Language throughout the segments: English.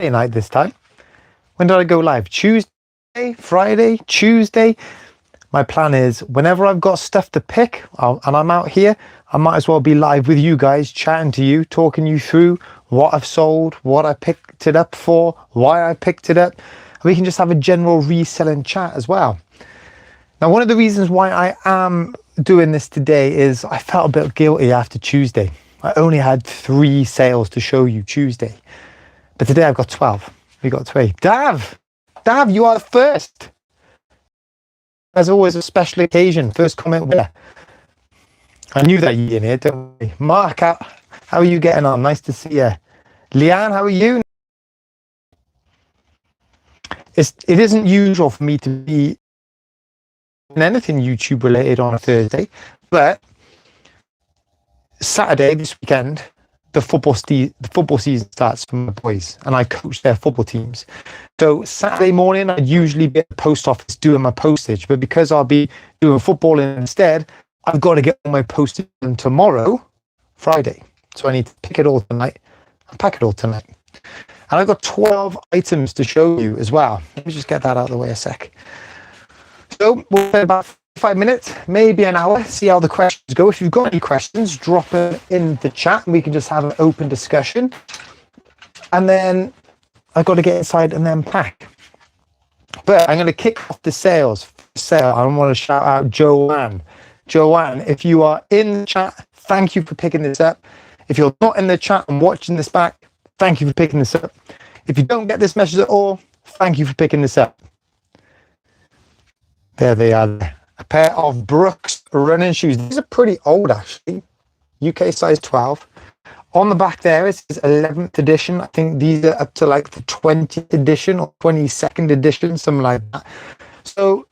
night this time. When did I go live? Tuesday, Friday, Tuesday. My plan is whenever I've got stuff to pick and I'm out here, I might as well be live with you guys, chatting to you, talking you through what I've sold, what I picked it up for, why I picked it up. And we can just have a general reselling chat as well. Now, one of the reasons why I am doing this today is I felt a bit guilty after Tuesday. I only had 3 sales to show you Tuesday, but today I've got 12. We got 3. Dav, you are first. As always, a special occasion. First comment winner. I knew that you in here, don't we? Mark, how are you getting on? Nice to see you. Leanne, how are you? It isn't usual for me to be in anything YouTube related on a Thursday, but Saturday this weekend, the football season starts for my boys, and I coach their football teams. So Saturday morning, I'd usually be at the post office doing my postage, but because I'll be doing footballing instead, I've got to get all my postage done tomorrow, Friday. So I need to pick it all tonight and pack it all tonight. And I've got 12 items to show you as well. Let me just get that out of the way a sec. So we'll spend about 5 minutes, maybe an hour, see how the questions go. If you've got any questions, drop them in the chat and we can just have an open discussion. And then I've got to get inside and then pack. But I'm going to kick off the sales. I want to shout out Joanne. Joanne, if you are in the chat, thank you for picking this up. If you're not in the chat and watching this back, thank you for picking this up. If you don't get this message at all, thank you for picking this up. There they are. A pair of Brooks running shoes. These are pretty old, actually. UK size 12. On the back there, it says 11th edition. I think these are up to like the 20th edition or 22nd edition, something like that. So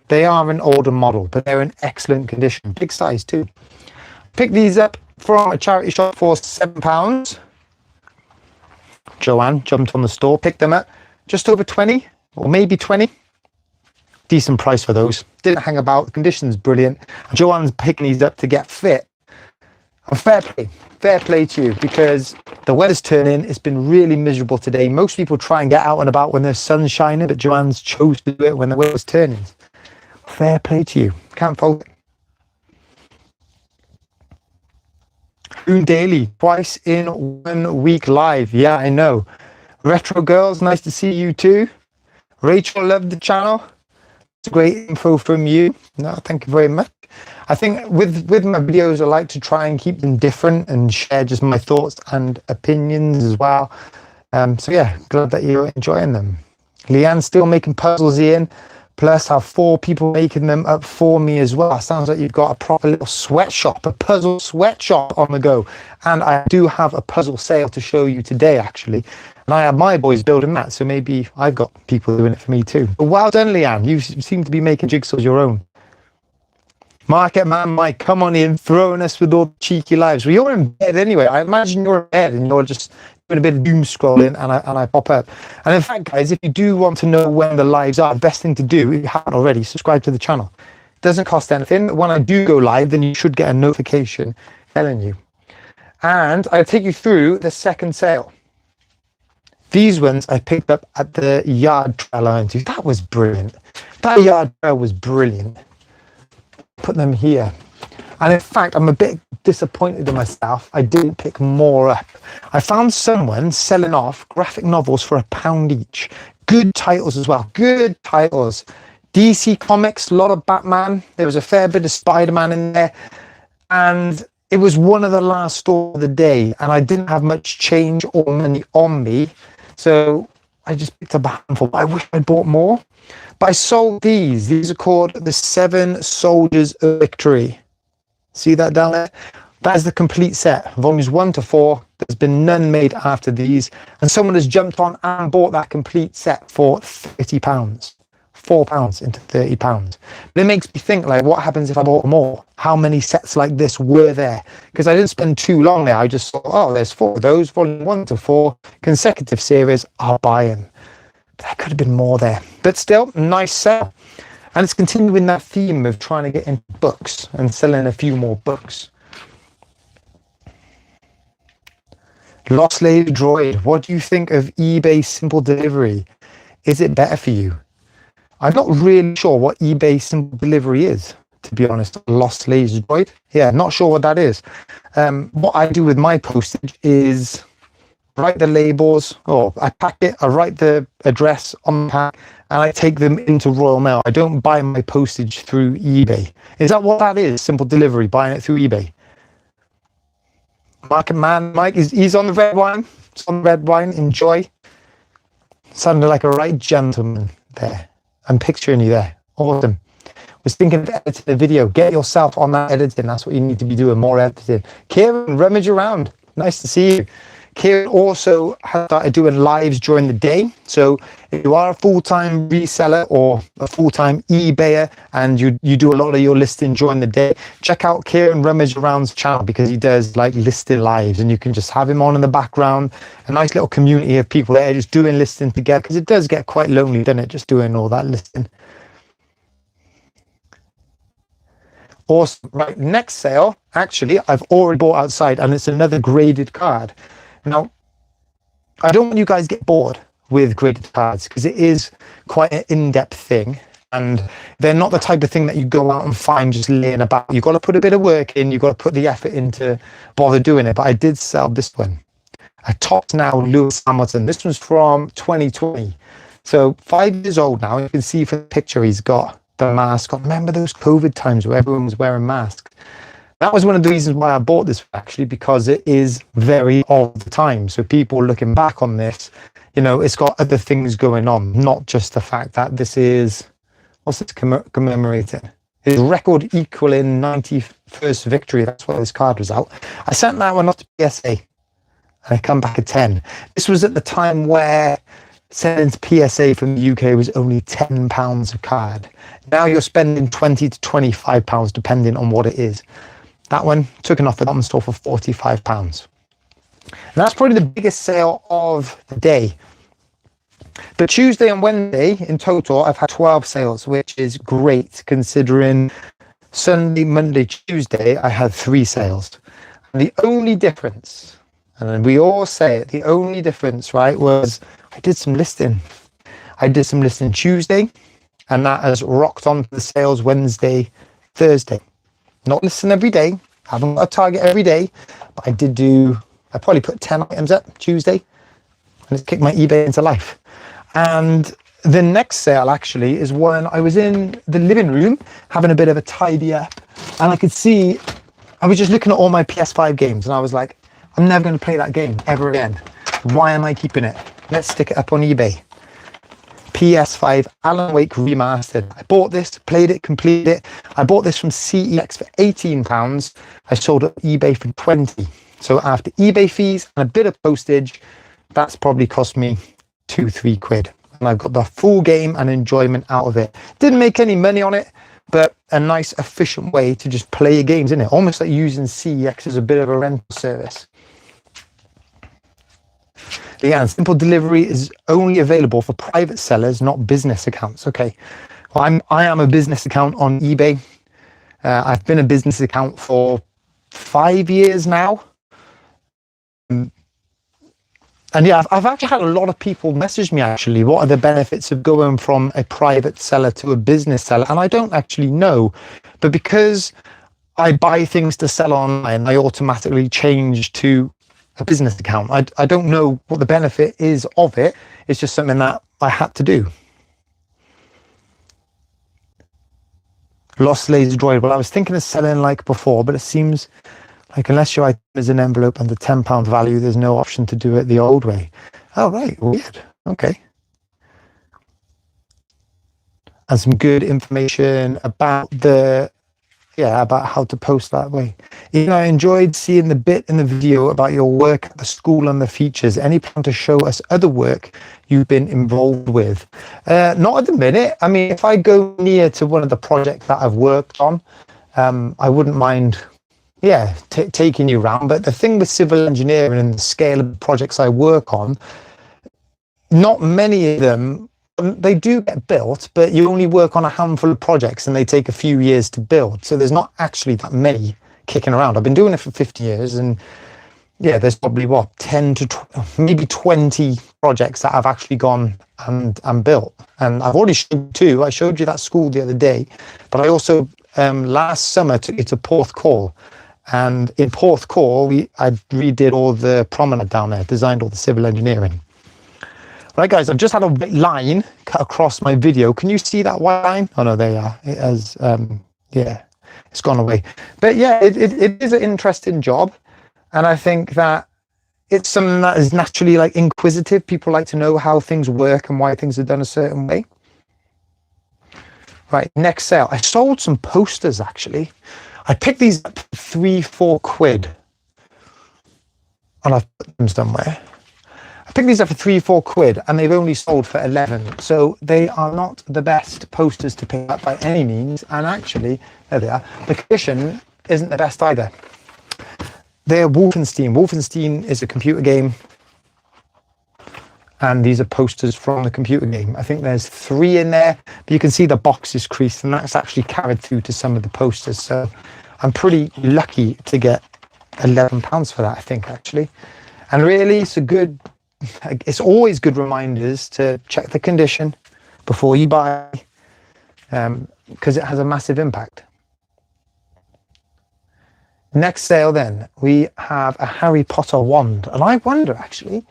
they are an older model, but they're in excellent condition. Big size too. Picked these up from a charity shop for £7. Joanne jumped on the store, picked them up just over 20 or maybe 20. Decent price for those. Didn't hang about. The condition's brilliant. Joanne's picking these up to get fit. And fair play to you, because the weather's turning. It's been really miserable today. Most people try and get out and about when the sun's shining, but Joanne's chose to do it when the weather's turning. Fair play to you. Can't fault it. Boone Daily, twice in 1 week live. Yeah, I know. Retro Girls, nice to see you too. Rachel, loved the channel. It's great info from you. No, thank you very much. I think with my videos, I like to try and keep them different and share just my thoughts and opinions as well. So yeah, glad that you're enjoying them. Leanne's still making puzzles, Ian. Plus, I have 4 people making them up for me as well. Sounds like you've got a proper little sweatshop, a puzzle sweatshop on the go. And I do have a puzzle sale to show you today, actually. And I have my boys building that, so maybe I've got people doing it for me too. But well done, Leanne. You seem to be making jigsaws your own. Market Man Mike, come on in, throwing us with all the cheeky lives. Well, you're in bed anyway. I imagine you're in bed and you're just doing a bit of doom scrolling, and I pop up. And in fact, guys, if you do want to know when the lives are, the best thing to do, if you haven't already, subscribe to the channel. It doesn't cost anything. When I do go live, then you should get a notification telling you. And I'll take you through the second sale. These ones I picked up at the yard trail I went to. That was brilliant. That yard trail was brilliant. Put them here. And in fact, I'm a bit disappointed in myself. I didn't pick more up. I found someone selling off graphic novels for £1 each. Good titles as well. Good titles. DC Comics, a lot of Batman. There was a fair bit of Spider-Man in there. And it was one of the last stores of the day. And I didn't have much change or money on me. So I just picked up a handful. I wish I'd bought more. But I sold these. These are called the 7 Soldiers of Victory. See that down there? That is the complete set. Volumes 1 to 4. There's been none made after these. And someone has jumped on and bought that complete set for £30. £4 into £30. But it makes me think, like, what happens if I bought more? How many sets like this were there? Because I didn't spend too long there. I just thought, oh, there's 4 of those, volume 1 to 4, consecutive series, I'll buy them. But there could have been more there. But still, nice sale. And it's continuing that theme of trying to get into books and selling a few more books. Lost Lady Droid, what do you think of eBay Simple Delivery? Is it better for you? I'm not really sure what eBay Simple Delivery is, to be honest. Lost Lady Droid? Yeah, not sure what that is. What I do with my postage is write the labels, or I pack it, I write the address on the pack, and I take them into Royal Mail. I don't buy my postage through eBay. Is that what that is? Simple Delivery, buying it through eBay? Market Man, Mike, he's on the red wine. It's on the red wine. Enjoy. Sounded like a right gentleman there. I'm picturing you there. Awesome. Was thinking of editing the video. Get yourself on that editing. That's what you need to be doing, more editing. Kieran, rummage around. Nice to see you. Kieran also has started doing lives during the day. So if you are a full-time reseller or a full-time eBayer and you do a lot of your listing during the day, check out Kieran Rummage Around's channel, because he does like listing lives, and you can just have him on in the background. A nice little community of people there just doing listing together, because it does get quite lonely, doesn't it, just doing all that listing. Awesome. Right, next sale, actually, I've already bought outside, and it's another graded card. Now, I don't want you guys to get bored with graded cards, because it is quite an in-depth thing, and they're not the type of thing that you go out and find just laying about. You've got to put a bit of work in, you've got to put the effort in to bother doing it. But I did sell this one, a Tops Now Lewis Hamilton. This one's from 2020, so 5 years old now. You can see from the picture he's got the mask on. Remember those COVID times where everyone was wearing masks? That was one of the reasons why I bought this, actually, because it is very of the time. So people looking back on this, you know, it's got other things going on, not just the fact that this is, what's this commemorating? His record equaling 91st victory. That's why this card was out. I sent that one off to PSA, and I come back at 10. This was at the time where sending to PSA from the UK was only £10 a card. Now you're spending £20 to £25, depending on what it is. That one took an offer on store for £45. And that's probably the biggest sale of the day. But Tuesday and Wednesday, in total, I've had 12 sales, which is great considering Sunday, Monday, Tuesday, I had 3 sales. And the only difference, and we all say it, the only difference, right, was I did some listing. I did some listing Tuesday, and that has rocked on to the sales Wednesday, Thursday. Not listing every day. I haven't got a target every day, but I probably put 10 items up Tuesday, and it's kicked my eBay into life. And the next sale actually is when I was in the living room having a bit of a tidy up, and I could see, I was just looking at all my PS5 games, and I was like, I'm never going to play that game ever again. Why am I keeping it? Let's stick it up on eBay. PS5 Alan Wake Remastered. I bought this, played it, completed it. I bought this from CEX for £18. I sold it on eBay for 20. So after eBay fees and a bit of postage, that's probably cost me £2-3. And I've got the full game and enjoyment out of it. Didn't make any money on it, but a nice efficient way to just play your games, isn't it? Almost like using CEX as a bit of a rental service. Yeah, Simple Delivery is only available for private sellers, not business accounts. Okay, well, I am a business account on eBay. I've been a business account for 5 years now. And yeah, I've actually had a lot of people message me, actually, what are the benefits of going from a private seller to a business seller? And I don't actually know, but because I buy things to sell online, I automatically change to a business account. I don't know what the benefit is of it. It's just something that I had to do. Lost Lazy Droid. Well, I was thinking of selling like before, but it seems like unless your item is an envelope under £10 value, there's no option to do it the old way. Oh, right. Weird. Okay. And some good information about about how to post that way. I enjoyed seeing the bit in the video about your work at the school and the features. Any plan to show us other work you've been involved with? Not at the minute. I mean, if I go near to one of the projects that I've worked on, I wouldn't mind, taking you around. But the thing with civil engineering and the scale of the projects I work on, not many of them, they do get built, but you only work on a handful of projects and they take a few years to build. So there's not actually that many kicking around. I've been doing it for 50 years, and yeah, there's probably what, 10 to maybe 20 projects that I've actually gone and built. And I've already showed two. I showed you that school the other day, but I also last summer took it to Porthcawl. And in Porthcawl, I redid all the promenade down there, designed all the civil engineering. Right, guys, I've just had a white line cut across my video. Can you see that white line? Oh no, there you are. It has, yeah, it's gone away. But yeah, it is an interesting job. And I think that it's something that is naturally like inquisitive. People like to know how things work and why things are done a certain way. Right, next sale. I sold some posters actually. I picked these up for £3-4, and I've put them somewhere. I picked these up for £3-4, and they've only sold for 11. So they are not the best posters to pick up by any means. And actually, there they are. The condition isn't the best either. They're Wolfenstein. Wolfenstein is a computer game, and these are posters from the computer game. I think there's 3 in there, but you can see the box is creased, and that's actually carried through to some of the posters. So I'm pretty lucky to get £11 for that, I think, actually. And really, it's always good reminders to check the condition before you buy, because it has a massive impact. Next sale then, we have a Harry Potter wand. And I wonder actually,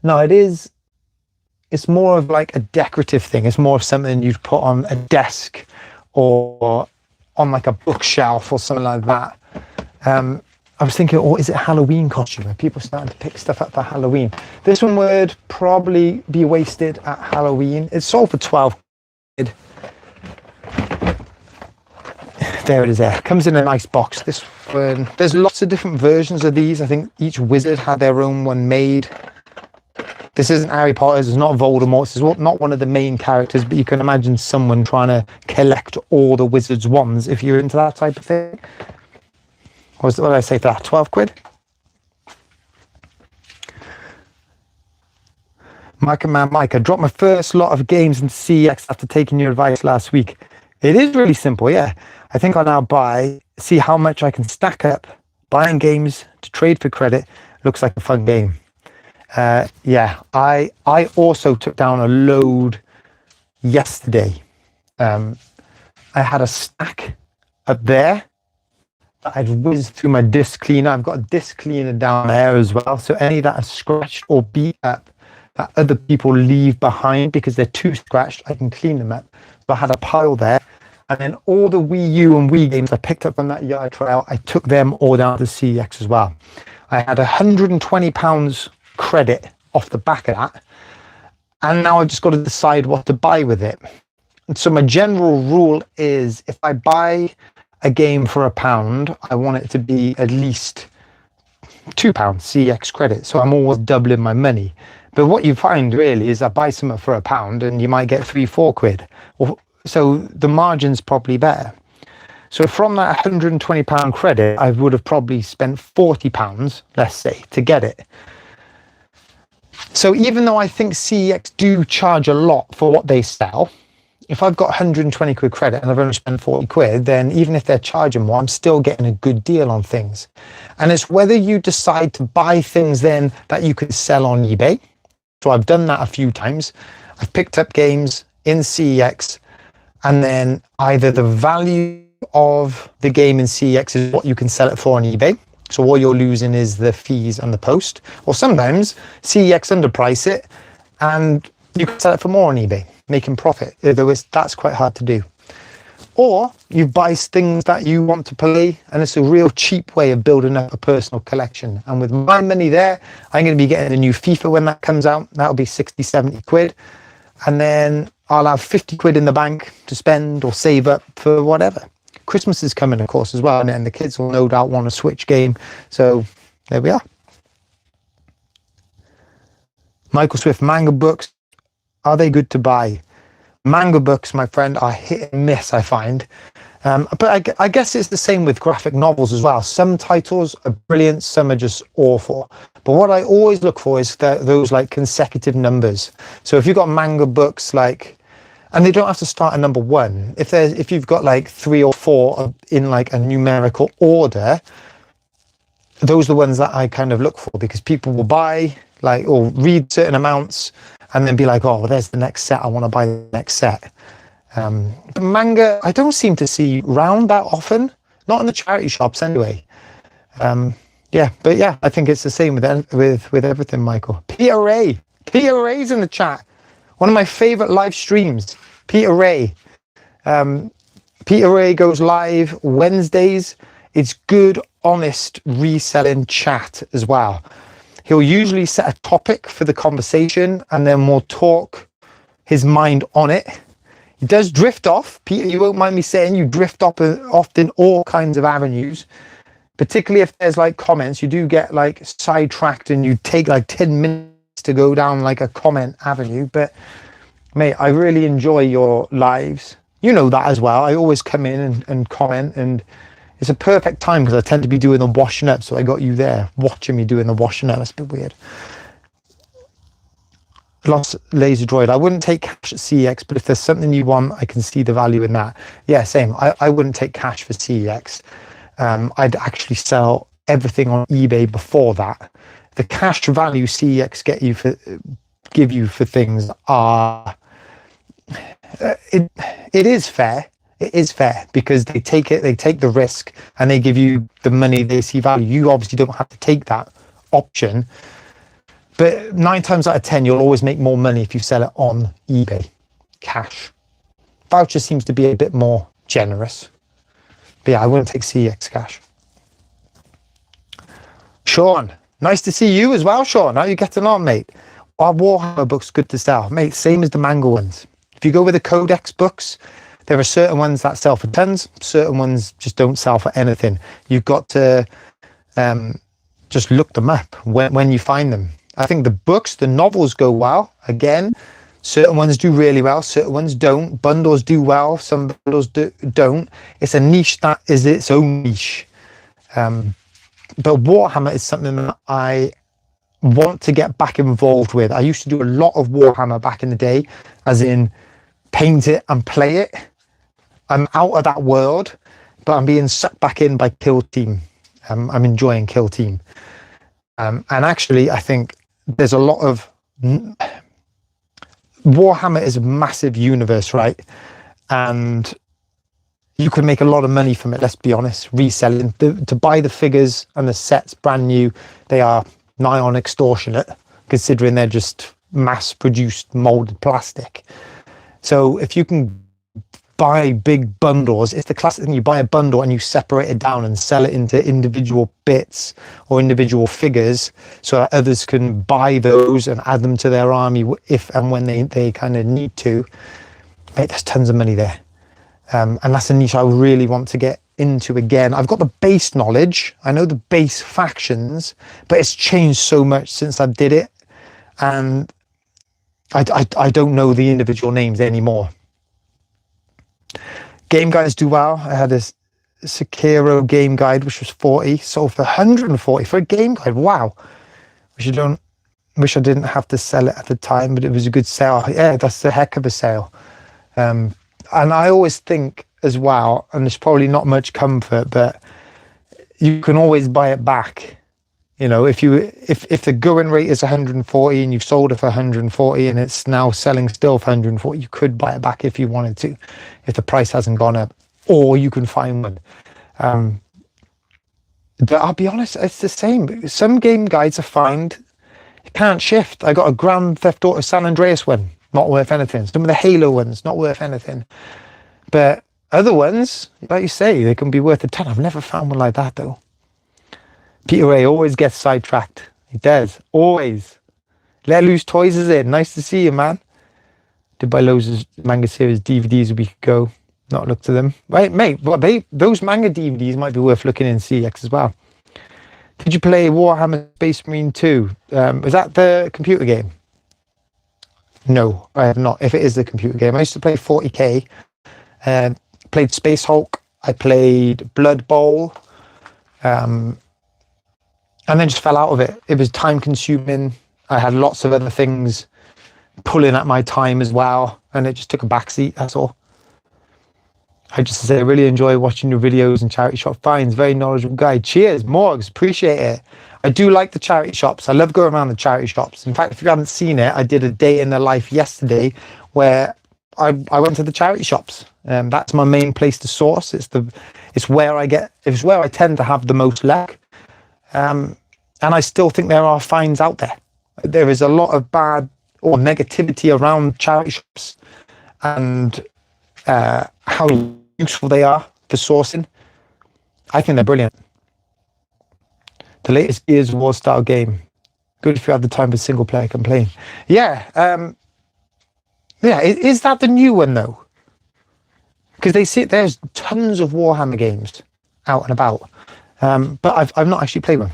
no, it's more of like a decorative thing. It's more of something you'd put on a desk or on like a bookshelf or something like that. I was thinking, oh, is it a Halloween costume? Are people starting to pick stuff up for Halloween? This one would probably be wasted at Halloween. It's sold for £12. There it is there. Comes in a nice box. This one, there's lots of different versions of these. I think each wizard had their own one made. This isn't Harry Potter. It's not Voldemort. This is not one of the main characters, but you can imagine someone trying to collect all the wizard's wands if you're into that type of thing. What did I say for that? £12? Mike and Man Mike, I dropped my first lot of games into CEX after taking your advice last week. It is really simple, yeah. I think I'll now see how much I can stack up. Buying games to trade for credit looks like a fun game. Yeah, I also took down a load yesterday. I had a stack up there that I'd whizzed through my disc cleaner. I've got a disc cleaner down there as well. So any that are scratched or beat up that other people leave behind because they're too scratched, I can clean them up. So I had a pile there. And then all the Wii U and Wii games I picked up on that yard trail, I took them all down to CEX as well. I had £120 credit off the back of that. And now I've just got to decide what to buy with it. And so my general rule is if I buy a game for £1, I want it to be at least £2 CEX credit. So I'm always doubling my money. But what you find really is I buy something for £1 and you might get £3-4. So the margin's probably better. So from that £120 credit, I would have probably spent £40, let's say, to get it. So even though I think CEX do charge a lot for what they sell, if I've got £120 credit and I've only spent £40, then even if they're charging more, I'm still getting a good deal on things. And it's whether you decide to buy things then that you could sell on eBay. So I've done that a few times. I've picked up games in CEX, and then either the value of the game in CEX is what you can sell it for on eBay. So all you're losing is the fees and the post. Or sometimes CEX underprice it and you can sell it for more on eBay, making profit. That's quite hard to do. Or you buy things that you want to play, and it's a real cheap way of building up a personal collection. And with my money there, I'm going to be getting a new FIFA when that comes out. That'll be 60-70 quid. And then I'll have 50 quid in the bank to spend or save up for whatever. Christmas is coming, of course, as well. And then the kids will no doubt want a Switch game. So there we are. Michael Swift, manga books. Are they good to buy? Manga books, my friend, are hit and miss, I find. But I guess it's the same with graphic novels as well. Some titles are brilliant, some are just awful. But what I always look for is those like consecutive numbers. So if you've got manga books like, and they don't have to start at number 1. If you've got like 3 or 4 in like a numerical order, those are the ones that I kind of look for, because people will buy like, or read certain amounts and then be like, oh, well, there's the next set, I want to buy the next set. But manga, I don't seem to see round that often, not in the charity shops anyway. Yeah, but yeah, I think it's the same with everything, Michael. Peter Ray's in the chat. One of my favorite live streams, Peter Ray. Peter Ray goes live Wednesdays. It's good, honest reselling chat as well. He'll usually set a topic for the conversation and then we'll talk his mind on it. He does drift off. Peter, you won't mind me saying, you drift off in all kinds of avenues, particularly if there's like comments. You do get like sidetracked and you take like 10 minutes to go down like a comment avenue. But mate, I really enjoy your lives. You know that as well. I always come in and comment, and it's a perfect time because I tend to be doing the washing up. So I got you there watching me doing the washing up. That's a bit weird. Lost Laser Droid. I wouldn't take cash at CEX, but if there's something you want, I can see the value in that. Yeah, same. I wouldn't take cash for CEX. I'd actually sell everything on eBay before that. The cash value CEX give you for things are it is fair. It is fair because they take the risk and they give you the money they see value. You obviously don't have to take that option. But 9 times out of 10, you'll always make more money if you sell it on eBay, cash. Voucher seems to be a bit more generous. But yeah, I wouldn't take CEX cash. Sean, nice to see you as well, Sean. How are you getting on, mate? Our Warhammer book's good to sell. Mate, same as the manga ones. If you go with the Codex books, there are certain ones that sell for tons, certain ones just don't sell for anything. You've got to just look them up when you find them. I think the books, the novels go well. Again, certain ones do really well, certain ones don't. Bundles do well, some bundles don't. It's a niche that is its own niche. But Warhammer is something that I want to get back involved with. I used to do a lot of Warhammer back in the day, as in paint it and play it. I'm out of that world, but I'm being sucked back in by Kill Team. I'm enjoying Kill Team. And actually, I think there's a lot of Warhammer is a massive universe, right? And you can make a lot of money from it, let's be honest. Reselling, to buy the figures and the sets brand new, they are nigh on extortionate, considering they're just mass-produced molded plastic. So if you can buy big bundles, it's the classic thing. You buy a bundle and you separate it down and sell it into individual bits or individual figures so that others can buy those and add them to their army if and when they kind of need to. Mate, there's tons of money there. And that's a niche I really want to get into again. I've got the base knowledge. I know the base factions, but it's changed so much since I did it. And I don't know the individual names anymore. Game guides do well. I had this Sekiro game guide, which was 40, sold for 140 for a game guide. Wow. Wish I didn't have to sell it at the time, but it was a good sale. Yeah, that's a heck of a sale. And I always think as well, and there's probably not much comfort, but you can always buy it back. You know, if the going rate is 140 and you've sold it for 140 and it's now selling still for 140, you could buy it back if you wanted to, if the price hasn't gone up, or you can find one. But I'll be honest, it's the same. Some game guides are fine. You can't shift. I got a Grand Theft Auto San Andreas one, not worth anything. Some of the Halo ones, not worth anything. But other ones, like you say, they can be worth a ton. I've never found one like that though. Peter Ray always gets sidetracked. He does, always. Let Loose Toys is in. Nice to see you, man. Did buy loads of manga series DVDs a week ago. Not looked at them. Right, mate, well, those manga DVDs might be worth looking in CX as well. Did you play Warhammer Space Marine 2? Was that the computer game? No, I have not. If it is the computer game. I used to play 40k. Played Space Hulk. I played Blood Bowl. And then just fell out of it. It was time consuming. I had lots of other things pulling at my time as well. And it just took a backseat, that's all. I just say I really enjoy watching your videos and charity shop finds. Very knowledgeable guy. Cheers, Morgs. Appreciate it. I do like the charity shops. I love going around the charity shops. In fact, if you haven't seen it, I did a day in the life yesterday where I went to the charity shops. That's my main place to source. It's where I tend to have the most luck. And I still think there are finds out there. There is a lot of bad or negativity around charity shops and how useful they are for sourcing. I think they're brilliant. The latest Gears of War style game. Good if you have the time for single player campaign. Yeah. Yeah, is that the new one though? Because there's tons of Warhammer games out and about, but I've not actually played one.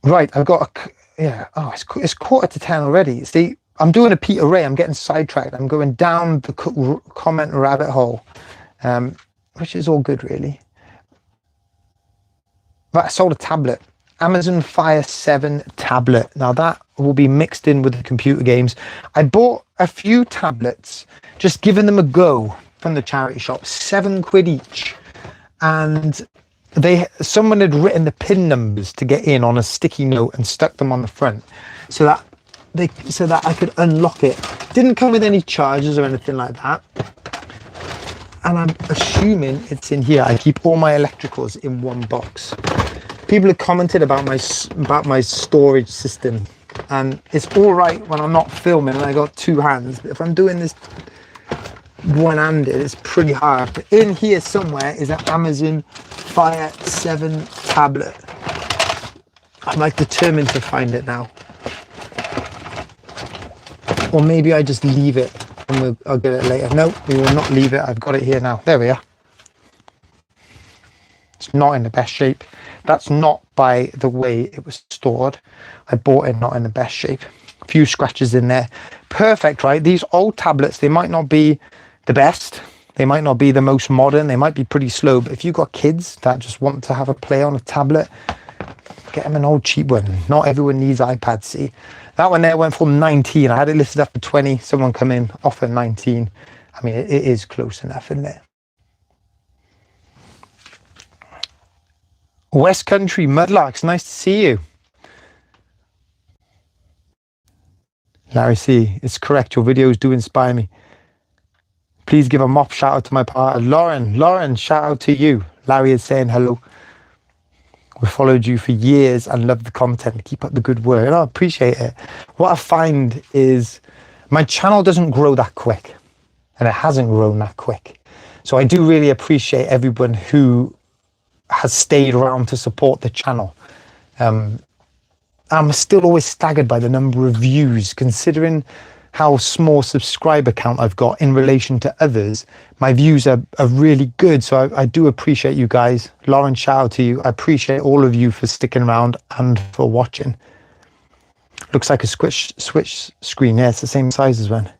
Right, I've got it's 9:45 already. See, I'm doing a Peter Ray. I'm getting sidetracked. I'm going down the comment rabbit hole, which is all good really. But I sold a tablet, Amazon Fire 7 tablet. Now that will be mixed in with the computer games. I bought a few tablets, just giving them a go from the charity shop, £7 each. And someone had written the pin numbers to get in on a sticky note and stuck them on the front so that I could unlock it. Didn't come with any charges or anything like that. And I'm assuming it's in here. I keep all my electricals in one box. People have commented about my storage system, and it's all right when I'm not filming and I got two hands, but if I'm doing this one-handed, it's pretty hard. But in here somewhere is an Amazon Fire 7 tablet. I'm like determined to find it now. Or maybe I just leave it and I'll get it later. No, we will not leave it. I've got it here now. There we are. It's not in the best shape. That's not by the way it was stored. I bought it not in the best shape. A few scratches in there. Perfect, right? These old tablets, they might not be the best. They might not be the most modern. They might be pretty slow. But if you've got kids that just want to have a play on a tablet, get them an old cheap one. Not everyone needs iPads, see? That one there went for 19. I had it listed up for 20. Someone come in, offer 19. I mean, it is close enough, isn't it? West Country, Mudlarks, nice to see you. Larry C, it's correct. Your videos do inspire me. Please give a mop shout out to my partner, Lauren, shout out to you. Larry is saying hello. We followed you for years and love the content. Keep up the good work. And I appreciate it. What I find is my channel doesn't grow that quick, and it hasn't grown that quick. So I do really appreciate everyone who has stayed around to support the channel. I'm still always staggered by the number of views, considering how small subscriber count I've got in relation to others. My views are really good, so I do appreciate you guys. Lauren, shout out to you. I appreciate all of you for sticking around and for watching. Looks like a switch screen. Yeah, it's the same size as one.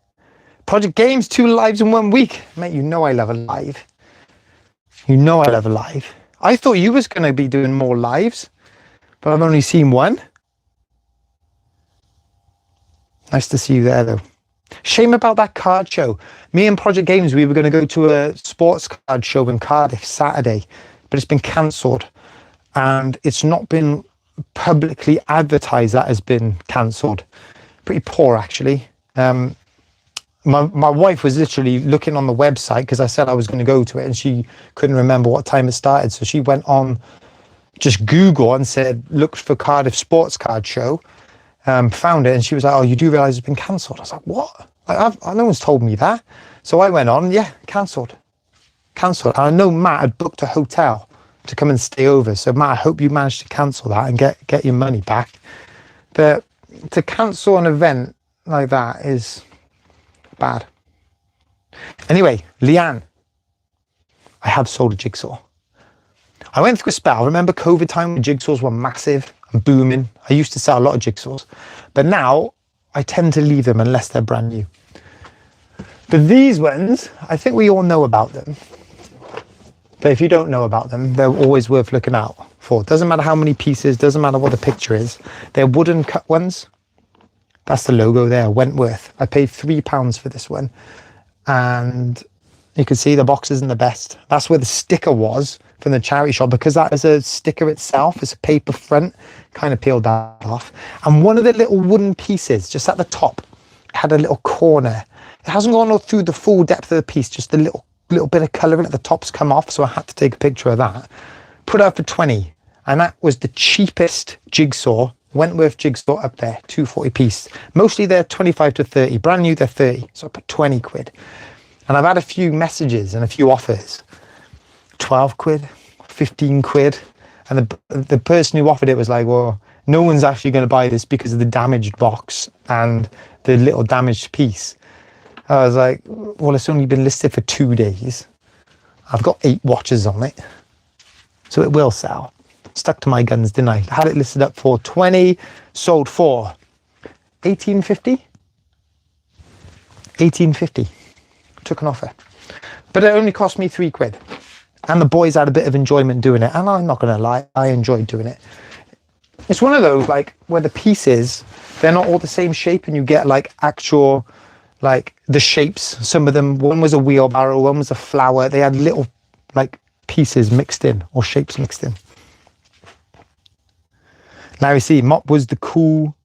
Project Games, 2 lives in 1 week. Mate, you know I love a live. You know I love a live. I thought you was going to be doing more lives, but I've only seen one. Nice to see you there, though. Shame about that card show. Me and Project Games, we were going to go to a sports card show in Cardiff Saturday, but it's been cancelled. And it's not been publicly advertised that has been cancelled. Pretty poor, actually. My wife was literally looking on the website because I said I was going to go to it and she couldn't remember what time it started. So she went on just Google and said, look for Cardiff Sports Card Show. Found it and she was like, oh, you do realise it's been cancelled? I was like, what? No one's told me that. So I went on, yeah, cancelled. And I know Matt had booked a hotel to come and stay over. So Matt, I hope you managed to cancel that and get your money back. But to cancel an event like that is bad. Anyway, Leanne, I have sold a Jigsaw. I went through a spell. I remember COVID time when Jigsaws were massive and booming. I used to sell a lot of Jigsaws, but now I tend to leave them unless they're brand new. But these ones, I think we all know about them. But if you don't know about them, they're always worth looking out for. Doesn't matter how many pieces, doesn't matter what the picture is. They're wooden cut ones. That's the logo there, Wentworth. I paid £3 for this one. and you can see the box isn't the best. That's where the sticker was from the charity shop, because that is a sticker itself. It's a paper front, kind of peeled that off. And one of the little wooden pieces just at the top had a little corner. It hasn't gone all through the full depth of the piece, just a little bit of colouring at the top's come off, so I had to take a picture of that. Put it up for 20, and that was the cheapest Jigsaw, Wentworth Jigsaw up there, 240 piece. Mostly they're 25 to 30, brand new they're 30, so I put 20 quid. And I've had a few messages and a few offers, 12 quid, 15 quid. And the person who offered it was like, well, no one's actually going to buy this because of the damaged box and the little damaged piece. I was like, well, it's only been listed for 2 days. I've got 8 watches on it, so it will sell. Stuck to my guns, didn't I? Had it listed up for 20, sold for 18.50. 18.50. Took an offer, but it only cost me 3 quid. And the boys had a bit of enjoyment doing it, and I'm not going to lie, I enjoyed doing it. It's one of those, like, where the pieces, they're not all the same shape, and you get like actual, like, the shapes. Some of them, one was a wheelbarrow, one was a flower. They had little like pieces mixed in, or shapes mixed in. Larry C, MOP was the cool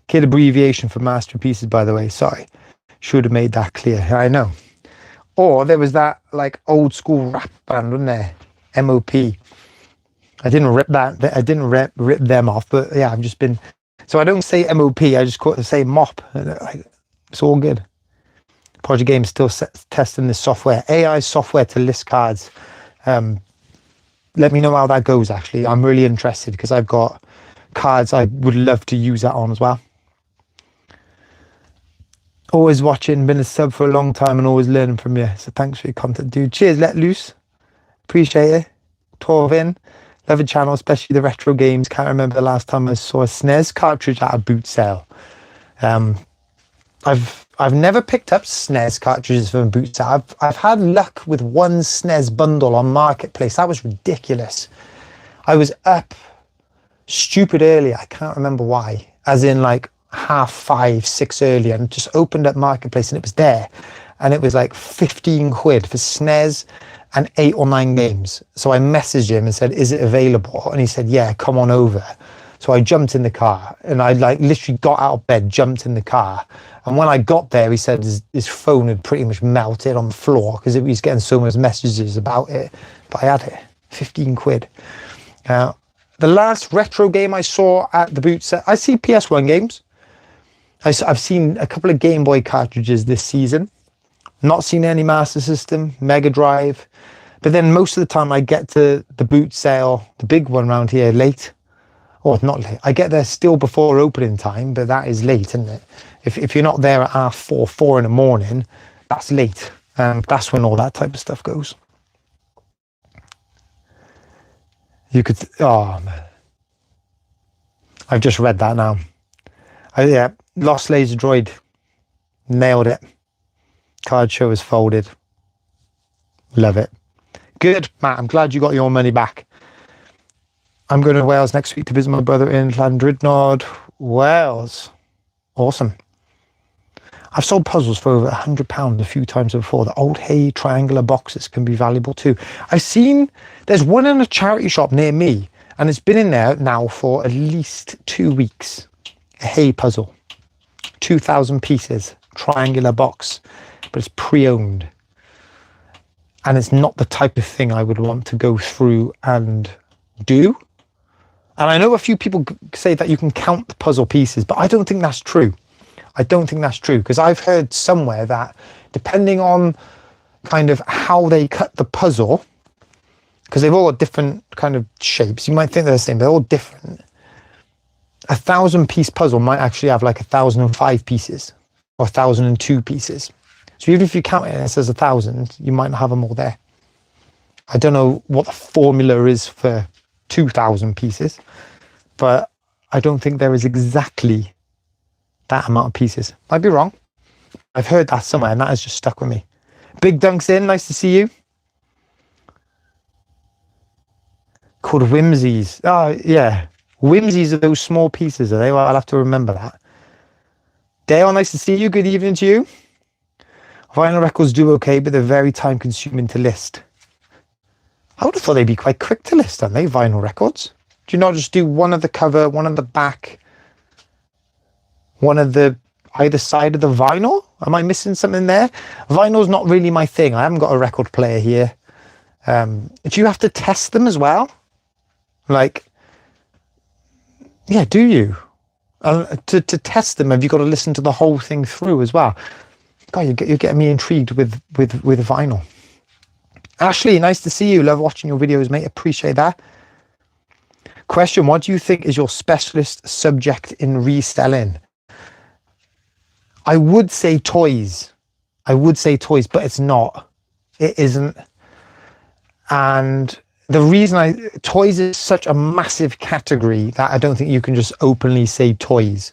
kid abbreviation for masterpieces, by the way. Sorry, should have made that clear. I know. Or there was that like old school rap band, wasn't there? MOP. I didn't rip that. I didn't rip them off, but yeah, I've just been. So I don't say MOP. I just say MOP. It's all good. Project Game still testing this software, AI software to list cards. Let me know how that goes. Actually, I'm really interested because I've got cards I would love to use that on as well. Always watching, been a sub for a long time and always learning from you. So thanks for your content, dude. Cheers, let loose. Appreciate it. 12 in. Love the channel, especially the retro games. Can't remember the last time I saw a SNES cartridge at a boot sale. I've never picked up SNES cartridges from a boot sale. I've had luck with one SNES bundle on Marketplace. That was ridiculous. I was up stupid early. I can't remember why. As in like 5:30, 6 early, and just opened up Marketplace and it was there. And it was like 15 quid for SNES and 8 or 9 games. So I messaged him and said, is it available? And he said, yeah, come on over. So I jumped in the car and I like literally got out of bed, jumped in the car. And when I got there, he said his phone had pretty much melted on the floor because he was getting so many messages about it. But I had it, 15 quid. The last retro game I saw at the boot set, I see PS1 games. I've seen a couple of Game Boy cartridges this season. Not seen any Master System, Mega Drive. But then most of the time I get to the boot sale, the big one around here, late. Or not late. I get there still before opening time, but that is late, isn't it? If you're not there at 4:30, 4 in the morning, that's late. That's when all that type of stuff goes. You could, oh man. I've just read that now. Yeah, Lost Laser Droid. Nailed it. Card show is folded. Love it. Good, Matt. I'm glad you got your money back. I'm going to Wales next week to visit my brother in Llandrydnod, Wales. Awesome. I've sold puzzles for over £100 a few times before. The old hay triangular boxes can be valuable too. I've seen, there's one in a charity shop near me, and it's been in there now for at least 2 weeks. A hay puzzle. 2,000 pieces, triangular box, but it's pre-owned. And it's not the type of thing I would want to go through and do. And I know a few people say that you can count the puzzle pieces, but I don't think that's true. I don't think that's true, because I've heard somewhere that depending on kind of how they cut the puzzle, because they've all got different kind of shapes. You might think they're the same, they're all different. 1,000-piece puzzle might actually have like 1,005 pieces or 1,002 pieces. So even if you count it and it says 1,000, you might not have them all there. I don't know what the formula is for 2,000 pieces, but I don't think there is exactly that amount of pieces. I'd be wrong. I've heard that somewhere and that has just stuck with me. Big Dunks in, nice to see you. Called Whimsies. Oh, yeah. Whimsies are those small pieces, are they? Well, I'll have to remember that. Dale, nice to see you. Good evening to you. Vinyl records do okay, but they're very time consuming to list. I would have thought they'd be quite quick to list, aren't they, vinyl records? Do you not just do one at the cover, one at the back, one at the either side of the vinyl? Am I missing something there? Vinyl's not really my thing. I haven't got a record player here. Do you have to test them as well? Like, yeah, do you? To test them, have you got to listen to the whole thing through as well? God, you're getting me intrigued with vinyl. Ashley, nice to see you. Love watching your videos, mate. Appreciate that. Question, what do you think is your specialist subject in reselling? I would say toys. But it's not. It isn't. And the reason toys is such a massive category that I don't think you can just openly say toys.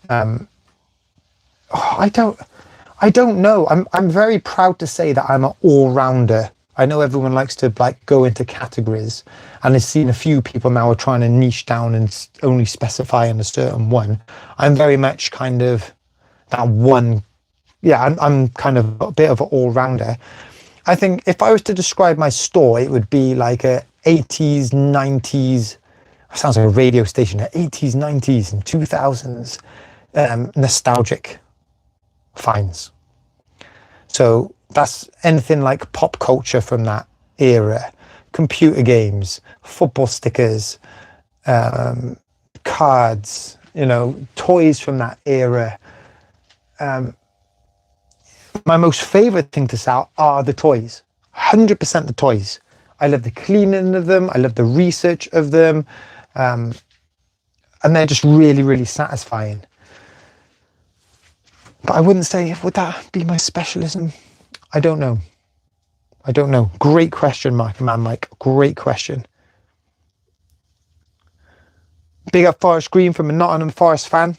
I don't know. I'm very proud to say that I'm an all-rounder. I know everyone likes to like go into categories, and I've seen a few people now are trying to niche down and only specify in a certain one. I'm very much kind of that one. Yeah, I'm kind of a bit of an all-rounder. I think if I was to describe my store, it would be like a 80s, 90s, sounds like a radio station, 80s, 90s and 2000s nostalgic finds. So that's anything like pop culture from that era, computer games, football stickers, cards, toys from that era. My most favorite thing to sell are the toys, 100% the toys. I love the cleaning of them. I love the research of them. And they're just really, really satisfying. But I wouldn't say, would that be my specialism? I don't know. Great question, Mike. Great question. Big up Forest Green from a Nottingham Forest fan.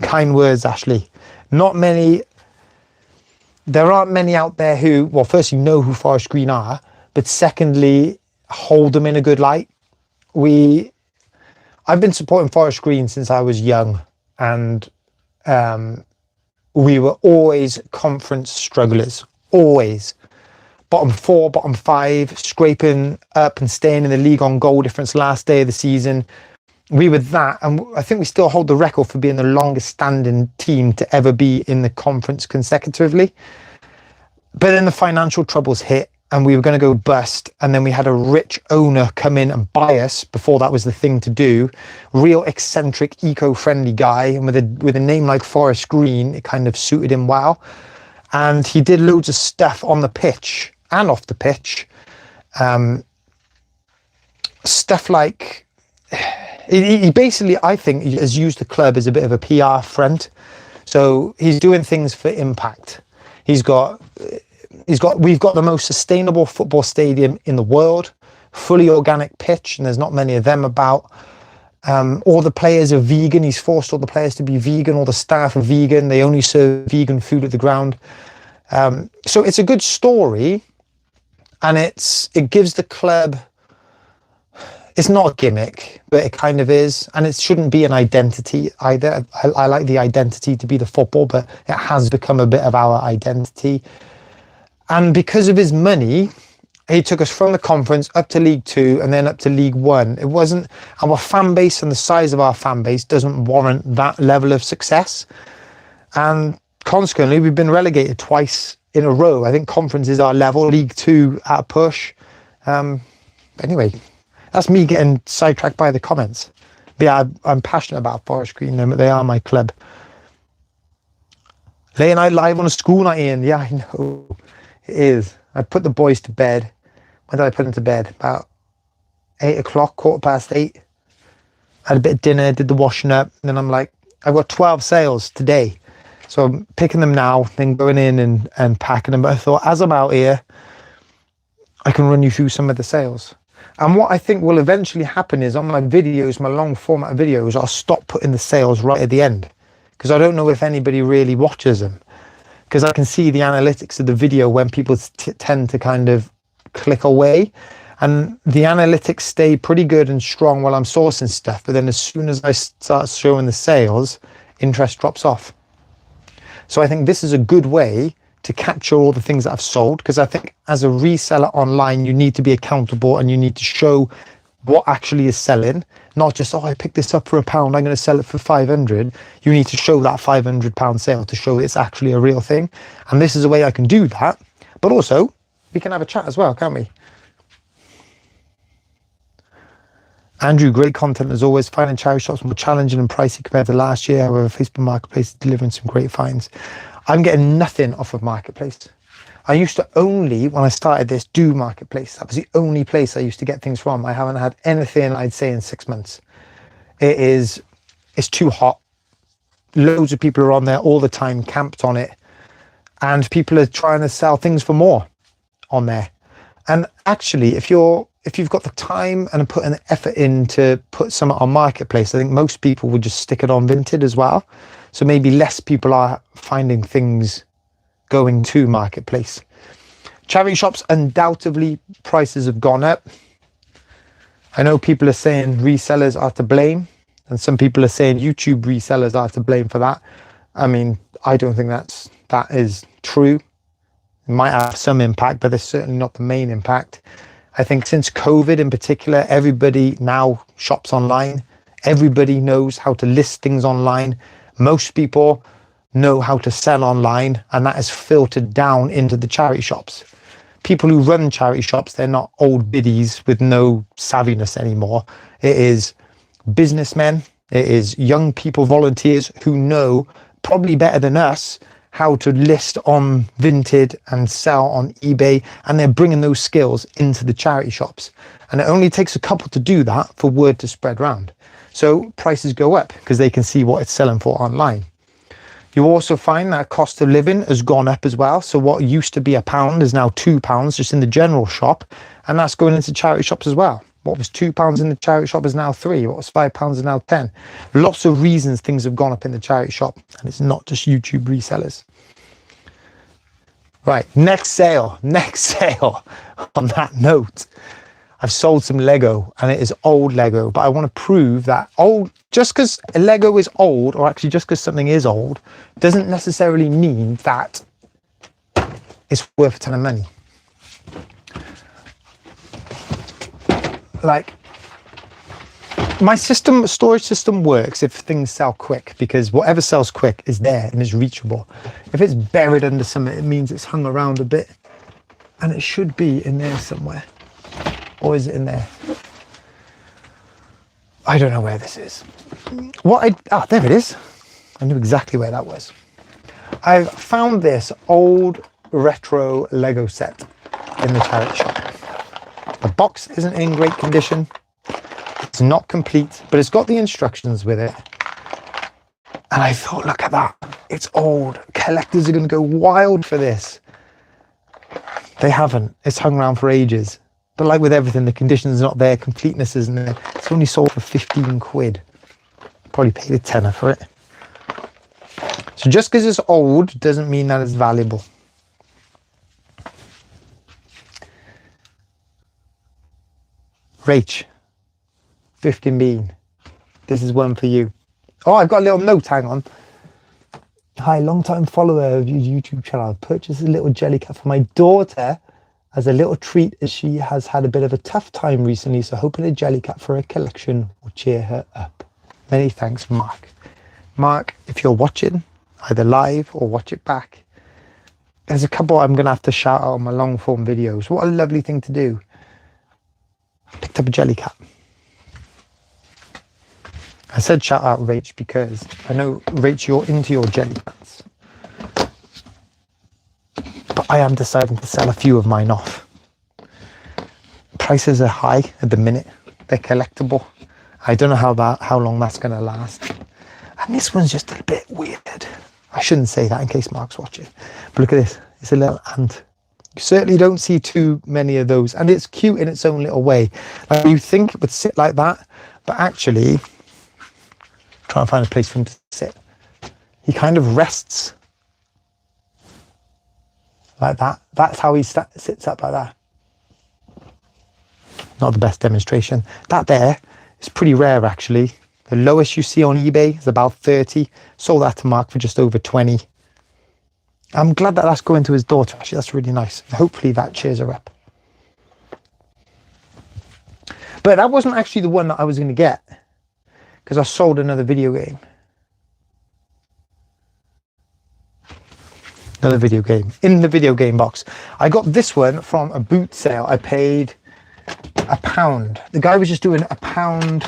Kind words, Ashley. There aren't many out there who, well, firstly, know who Forest Green are, but secondly, hold them in a good light. I've been supporting Forest Green since I was young, and we were always conference strugglers, always. Bottom 4, bottom 5, scraping up and staying in the league on goal difference last day of the season. We were that, and I think we still hold the record for being the longest standing team to ever be in the conference consecutively. But then the financial troubles hit, and we were going to go bust, and then we had a rich owner come in and buy us before that was the thing to do. Real eccentric, eco-friendly guy, and with a name like Forest Green, it kind of suited him well. And he did loads of stuff on the pitch and off the pitch. Stuff like... He basically, I think, has used the club as a bit of a PR front. So he's doing things for impact. We've got the most sustainable football stadium in the world, fully organic pitch, and there's not many of them about. All the players are vegan. He's forced all the players to be vegan. All the staff are vegan. They only serve vegan food at the ground. So it's a good story, and it gives the club... It's not a gimmick, but it kind of is. And it shouldn't be an identity either. I like the identity to be the football, but it has become a bit of our identity. And because of his money, he took us from the conference up to League 2 and then up to League 1. It wasn't... Our fan base and the size of our fan base doesn't warrant that level of success. And consequently, we've been relegated twice in a row. I think conference is our level, League 2 at a push. Anyway... That's me getting sidetracked by the comments. But yeah, I'm passionate about Forest Green. They are my club. Late night live on a school night, Ian. Yeah, I know. It is. I put the boys to bed. When did I put them to bed? About 8 o'clock, 8:15. Had a bit of dinner, did the washing up. And then I'm like, I've got 12 sales today. So I'm picking them now, then going in and packing them. But I thought, as I'm out here, I can run you through some of the sales. And what I think will eventually happen is on my videos, my long format videos, I'll stop putting the sales right at the end, because I don't know if anybody really watches them, because I can see the analytics of the video when people tend to kind of click away, and the analytics stay pretty good and strong while I'm sourcing stuff. But then as soon as I start showing the sales, interest drops off. So I think this is a good way to capture all the things that I've sold, because I think as a reseller online, you need to be accountable and you need to show what actually is selling, not just, oh, I picked this up for £1, I'm going to sell it for 500. You need to show that £500 sale to show it's actually a real thing. And this is a way I can do that. But also, we can have a chat as well, can't we? Andrew, great content as always. Finding charity shops more challenging and pricey compared to last year. However, Facebook Marketplace is delivering some great finds. I'm getting nothing off of Marketplace. I used to only, when I started this, do Marketplace. That was the only place I used to get things from. I haven't had anything, I'd say, in 6 months. It's too hot. Loads of people are on there all the time, camped on it. And people are trying to sell things for more on there. And actually, if you've got the time and put an effort in to put some on Marketplace, I think most people would just stick it on Vinted as well. So maybe less people are finding things going to Marketplace. Charity shops, undoubtedly, prices have gone up. I know people are saying resellers are to blame, and some people are saying YouTube resellers are to blame for that. I mean, I don't think that is true. It might have some impact, but it's certainly not the main impact. I think since COVID in particular, everybody now shops online. Everybody knows how to list things online. Most people know how to sell online, and that is filtered down into the charity shops. People who run charity shops, they're not old biddies with no savviness anymore. It is businessmen, it is young people, volunteers who know probably better than us how to list on Vinted and sell on eBay, and they're bringing those skills into the charity shops. And it only takes a couple to do that for word to spread around. So prices go up because they can see what it's selling for online. You also find that cost of living has gone up as well. So what used to be £1 is now £2 just in the general shop, and that's going into charity shops as well. What was £2 in the charity shop is now £3. What was £5 is now £10. Lots of reasons things have gone up in the charity shop, and it's not just YouTube resellers. Right, next sale. On that note, I've sold some Lego, and it is old Lego, but I want to prove that just because a Lego is old, or actually just because something is old, doesn't necessarily mean that it's worth a ton of money. Like, my storage system works if things sell quick, because whatever sells quick is there and is reachable. If it's buried under something, it means it's hung around a bit, and it should be in there somewhere. Or is it in there? I don't know where this is. There it is. I knew exactly where that was. I've found this old retro Lego set in the charity shop. The box isn't in great condition. It's not complete, but it's got the instructions with it. And I thought, look at that. It's old. Collectors are going to go wild for this. They haven't. It's hung around for ages. But like with everything, the condition's not there, completeness isn't there. It's only sold for 15 quid. Probably paid a tenner for it. So just because it's old doesn't mean that it's valuable. Rach, 15 bean. This is one for you. Oh, I've got a little note, hang on. Hi, long-time follower of your YouTube channel. I've purchased a little jelly cat for my daughter as a little treat, as she has had a bit of a tough time recently, so hoping a jelly cat for her collection will cheer her up. Many thanks, Mark. Mark, if you're watching, either live or watch it back, there's a couple I'm going to have to shout out on my long form videos. What a lovely thing to do. I picked up a jelly cat. I said shout out Rach because I know, Rach, you're into your jelly cats. But I am deciding to sell a few of mine off. Prices are high at the minute. They're collectible. I don't know how long that's going to last. And this one's just a bit weird. I shouldn't say that in case Mark's watching. But look at this. It's a little ant. You certainly don't see too many of those. And it's cute in its own little way. Like, you think it would sit like that, but actually, try and find a place for him to sit. He kind of rests like that. That's how he sits up like that. Not the best demonstration. That there is pretty rare, actually. The lowest you see on eBay is about 30. Sold that to Mark for just over 20. I'm glad that that's going to his daughter. Actually, that's really nice. Hopefully that cheers her up. But that wasn't actually the one that I was going to get, because I sold another video game. Another video game in the video game box. I got this one from a boot sale. I paid £1. The guy was just doing £1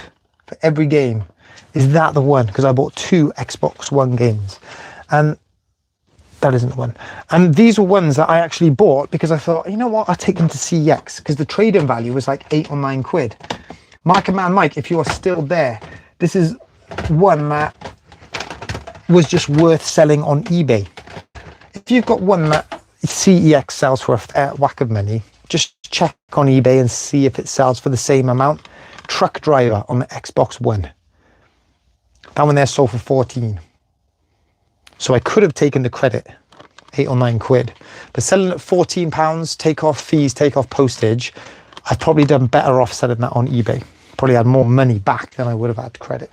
for every game. Is that the one? Because I bought 2 Xbox One games, and that isn't the one. And these were ones that I actually bought because I thought, you know what, I'll take them to CEX, because the trade-in value was like 8 or 9 quid. Market Man Mike, if you are still there, this is one that was just worth selling on eBay. If you've got one that CEX sells for a fair whack of money, just check on eBay and see if it sells for the same amount. Truck Driver on the Xbox One. That one there sold for 14. So I could have taken the credit, 8 or 9 quid. But selling at £14, take off fees, take off postage, I've probably done better off selling that on eBay. Probably had more money back than I would have had credit.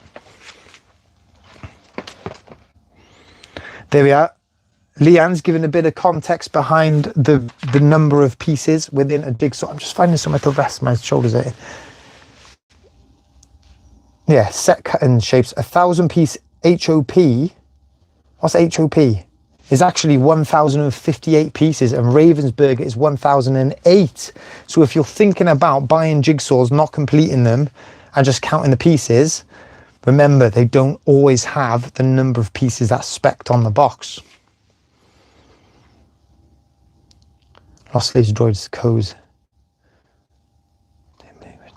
There we are. Leanne's given a bit of context behind the number of pieces within a jigsaw. I'm just finding somewhere to rest my shoulders there. Yeah, set cutting shapes. 1,000 piece HOP. What's HOP? Is actually 1,058 pieces, and Ravensburger is 1,008. So if you're thinking about buying jigsaws, not completing them, and just counting the pieces, remember they don't always have the number of pieces that's spec'd on the box. Lost Slaves Droids codes.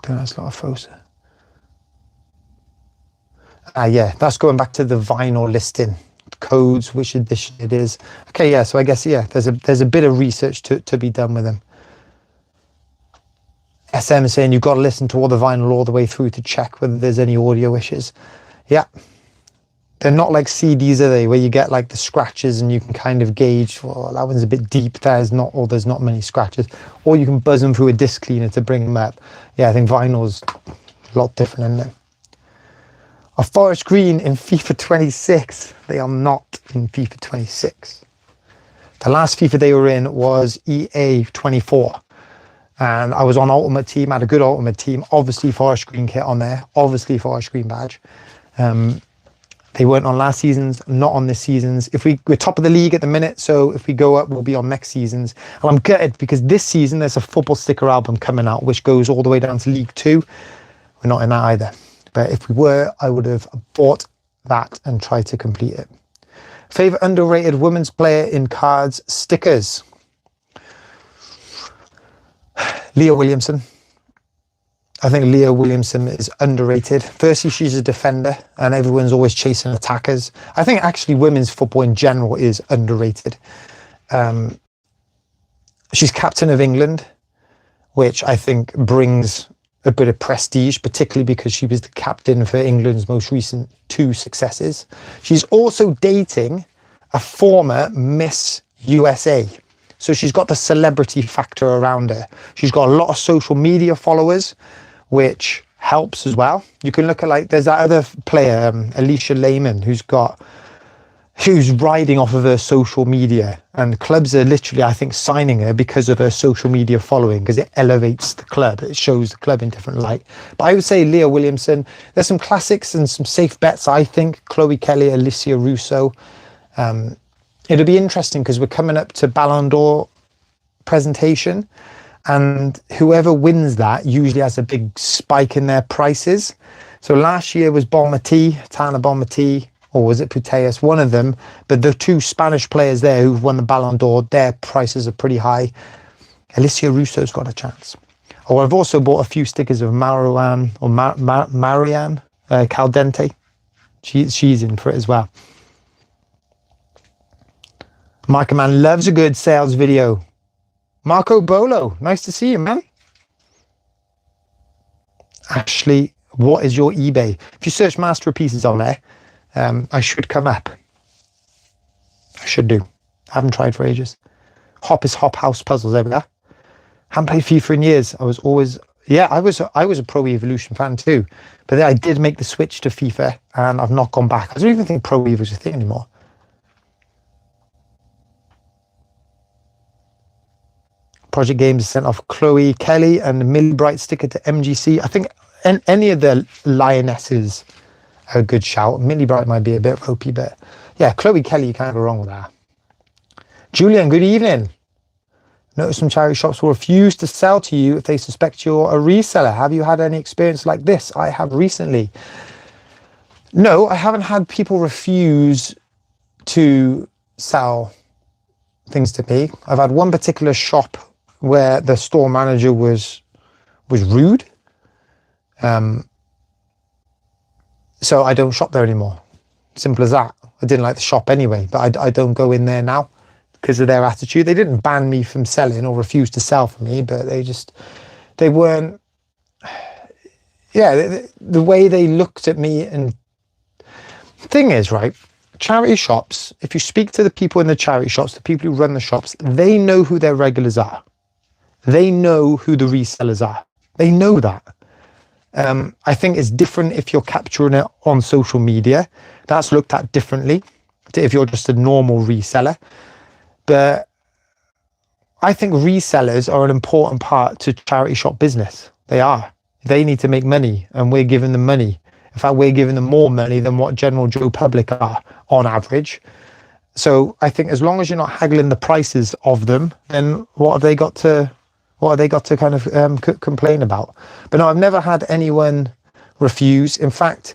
That's a lot of FOSA. Yeah, that's going back to the vinyl listing. Codes, which edition it is. Okay, yeah, so I guess, yeah, there's a bit of research to be done with them. SM is saying you've got to listen to all the vinyl all the way through to check whether there's any audio issues. Yeah. They're not like CDs, are they, where you get like the scratches and you can kind of gauge, well, that one's a bit deep, there's not many scratches. Or you can buzz them through a disc cleaner to bring them up. Yeah, I think vinyl's a lot different, isn't it? A forest green in FIFA 26. They are not in FIFA 26. The last FIFA they were in was EA 24. And I was on Ultimate Team, had a good Ultimate Team. Obviously forest green kit on there. Obviously forest green badge. They weren't on last season's, not on this season's. We're top of the league at the minute, so if we go up, we'll be on next season's. And I'm gutted because this season there's a football sticker album coming out, which goes all the way down to League 2. We're not in that either. But if we were, I would have bought that and tried to complete it. Favorite underrated women's player in cards stickers? Leah Williamson. I think Leah Williamson is underrated. Firstly, she's a defender and everyone's always chasing attackers. I think actually women's football in general is underrated. She's captain of England, which I think brings a bit of prestige, particularly because she was the captain for England's most recent 2 successes. She's also dating a former Miss USA. So she's got the celebrity factor around her. She's got a lot of social media followers, which helps as well. You can look at, like, there's that other player, Alicia Lehman, who's riding off of her social media, and clubs are literally, I think, signing her because of her social media following, because it elevates the club. It shows the club in different light. But I would say Leah Williamson. There's some classics and some safe bets, I think. Chloe Kelly, Alicia Russo. It'll be interesting because we're coming up to Ballon d'Or presentation, and whoever wins that usually has a big spike in their prices. So last year was Tana Bonmatí, or was it Putellas? One of them. But the 2 Spanish players there who've won the Ballon d'Or, their prices are pretty high. Alicia Russo's got a chance. Or I've also bought a few stickers of Marianne Caldente. She's in for it as well. Marco Man loves a good sales video. Marco Bolo, nice to see you, man. Ashley, what is your eBay? If you search Master of Pieces on there, I should come up. I should do. I haven't tried for ages. Hop is Hop House Puzzles, there we go. Haven't played FIFA in years. I was a Pro Evolution fan too. But then I did make the switch to FIFA and I've not gone back. I don't even think Pro Evo was a thing anymore. Project Games sent off Chloe Kelly and Millie Bright sticker to MGC. I think any of the lionesses are a good shout. Millie Bright might be a bit ropey, but yeah, Chloe Kelly, you can't go wrong with that. Julian, good evening. Notice some charity shops will refuse to sell to you if they suspect you're a reseller. Have you had any experience like this? I have recently. No, I haven't had people refuse to sell things to me. I've had one particular shop where the store manager was rude. So I don't shop there anymore. Simple as that. I didn't like the shop anyway, but I don't go in there now because of their attitude. They didn't ban me from selling or refuse to sell for me, but they weren't, yeah, the way they looked at me. And thing is, right, charity shops, if you speak to the people in the charity shops, the people who run the shops, they know who their regulars are. They know who the resellers are. They know that. I think it's different if you're capturing it on social media. That's looked at differently to if you're just a normal reseller. But I think resellers are an important part to charity shop business. They are. They need to make money, and we're giving them money. In fact, we're giving them more money than what general Joe public are on average. So I think as long as you're not haggling the prices of them, then what have they got to kind of complain about? But no, I've never had anyone refuse. In fact,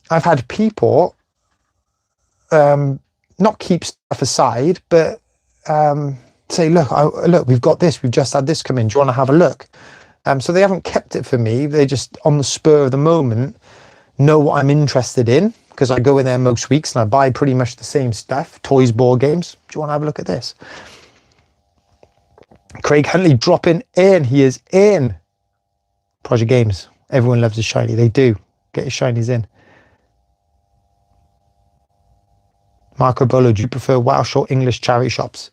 I've had people not keep stuff aside, but say, look, we've got this. We've just had this come in. Do you want to have a look? So they haven't kept it for me. They just, on the spur of the moment, know what I'm interested in, because I go in there most weeks and I buy pretty much the same stuff, toys, board games. Do you want to have a look at this? Craig Huntley dropping in. He is in. Project Games. Everyone loves a shiny. They do. Get your shinies in. Marco Bolo, do you prefer Welsh or English charity shops?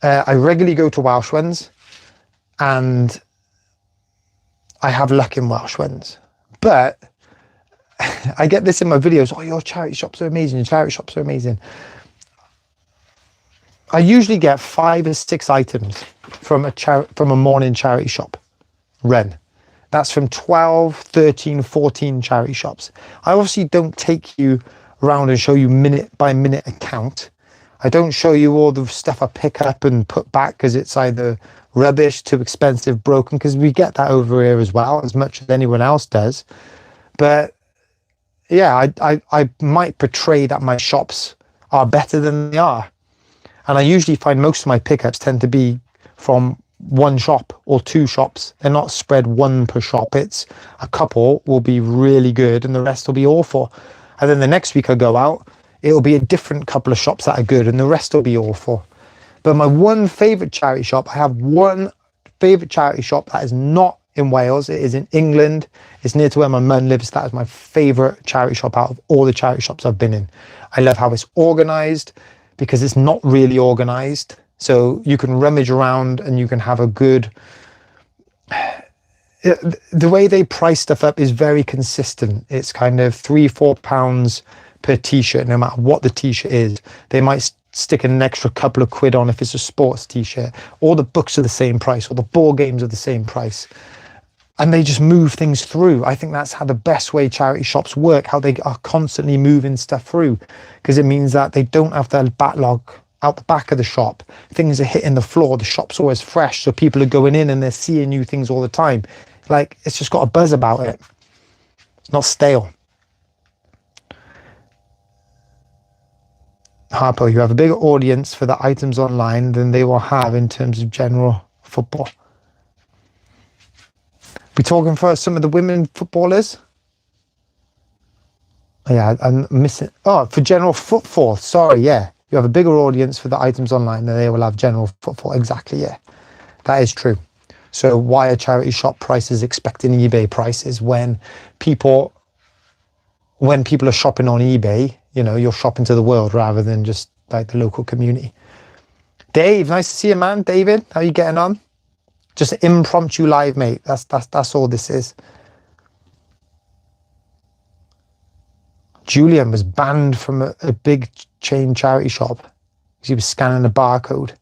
I regularly go to Welsh ones, and I have luck in Welsh ones. But I get this in my videos. Oh, your charity shops are amazing. Your charity shops are amazing. I usually get 5 or 6 items from a morning charity shop run. That's from 12, 13, 14 charity shops. I obviously don't take you around and show you minute by minute account. I don't show you all the stuff I pick up and put back because it's either rubbish, too expensive, broken, because we get that over here as well, as much as anyone else does. But yeah, I might portray that my shops are better than they are. And I usually find most of my pickups tend to be from one shop or 2 shops. They're not spread one per shop. It's a couple will be really good and the rest will be awful. And then the next week I go out, it'll be a different couple of shops that are good and the rest will be awful. But my one favourite charity shop, I have one favourite charity shop that is not in Wales. It is in England. It's near to where my mum lives. That is my favourite charity shop out of all the charity shops I've been in. I love how it's organised, because it's not really organised. So you can rummage around and you can have a good... The way they price stuff up is very consistent. It's kind of £3-4 per t-shirt, no matter what the t-shirt is. They might stick an extra couple of quid on if it's a sports t-shirt. All the books are the same price, all the board games are the same price. And they just move things through. I think that's how the best way charity shops work, how they are constantly moving stuff through, because it means that they don't have to backlog out the back of the shop. Things are hitting the floor. The shop's always fresh, so people are going in and they're seeing new things all the time. Like, it's just got a buzz about it. It's not stale. Harpo, you have a bigger audience for the items online than they will have in terms of general football. We talking for some of the women footballers? Oh, yeah, I'm missing. Oh, for general footfall. Sorry, yeah. You have a bigger audience for the items online than they will have general footfall. Exactly, yeah. That is true. So why are charity shop prices expecting eBay prices when people are shopping on eBay? You know, you're shopping to the world rather than just like the local community. Dave, nice to see you, man. David, how you getting on? Just an impromptu live, mate. That's all this is. Julian was banned from a big chain charity shop because he was scanning a barcode.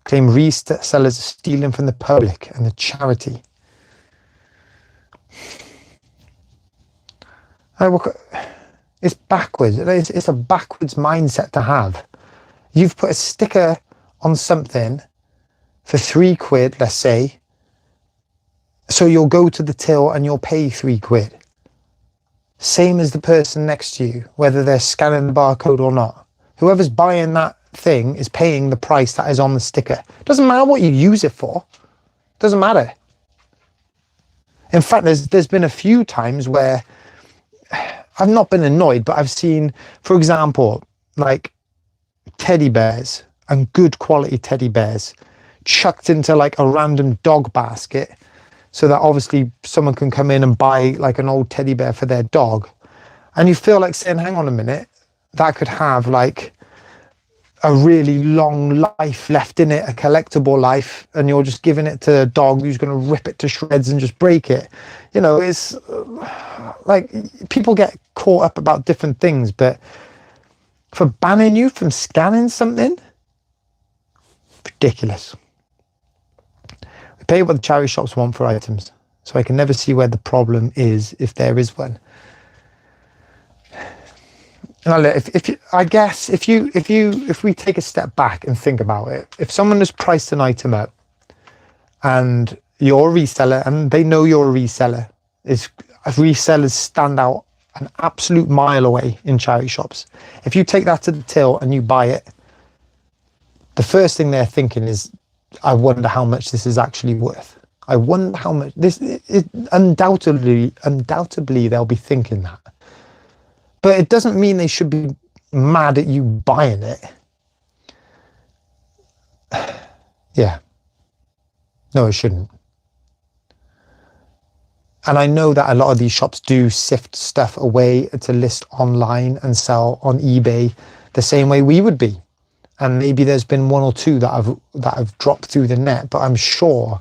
claim resellers are stealing from the public and the charity. It's backwards. It's a backwards mindset to have. You've put a sticker on something for £3, let's say, so you'll go to the till and you'll pay £3. Same as the person next to you, whether they're scanning the barcode or not. Whoever's buying that thing is paying the price that is on the sticker. Doesn't matter what you use it for. Doesn't matter. In fact, there's been a few times where I've not been annoyed, but I've seen, for example, like teddy bears and good quality teddy bears chucked into like a random dog basket so that obviously someone can come in and buy like an old teddy bear for their dog. And you feel like saying, hang on a minute, that could have like a really long life left in it, a collectible life, and you're just giving it to a dog who's going to rip it to shreds and just break it. You know, it's like people get caught up about different things, but for banning you from scanning something, ridiculous. We pay what the charity shops want for items, so I can never see where the problem is if there is one. Now, if we take a step back and think about it, if someone has priced an item up and you're a reseller and they know you're a reseller, resellers stand out an absolute mile away in charity shops. If you take that to the till and you buy it, the first thing they're thinking is, I wonder how much this is actually worth. I wonder how much this is. Undoubtedly they'll be thinking that. But it doesn't mean they should be mad at you buying it. Yeah. No, it shouldn't. And I know that a lot of these shops do sift stuff away to list online and sell on eBay the same way we would be. And maybe there's been one or two that have dropped through the net, but I'm sure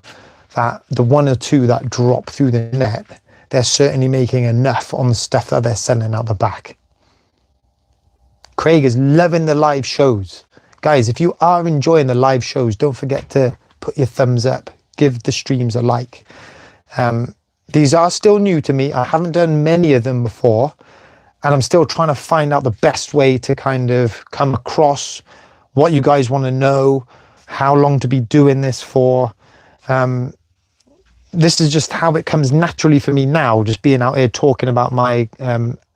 that the one or two that drop through the net, they're certainly making enough on the stuff that they're sending out the back. Craig is loving the live shows. Guys, if you are enjoying the live shows, don't forget to put your thumbs up, give the streams a like. These are still new to me. I haven't done many of them before, and I'm still trying to find out the best way to kind of come across what you guys want to know, how long to be doing this for. This is just how it comes naturally for me now, just being out here talking about my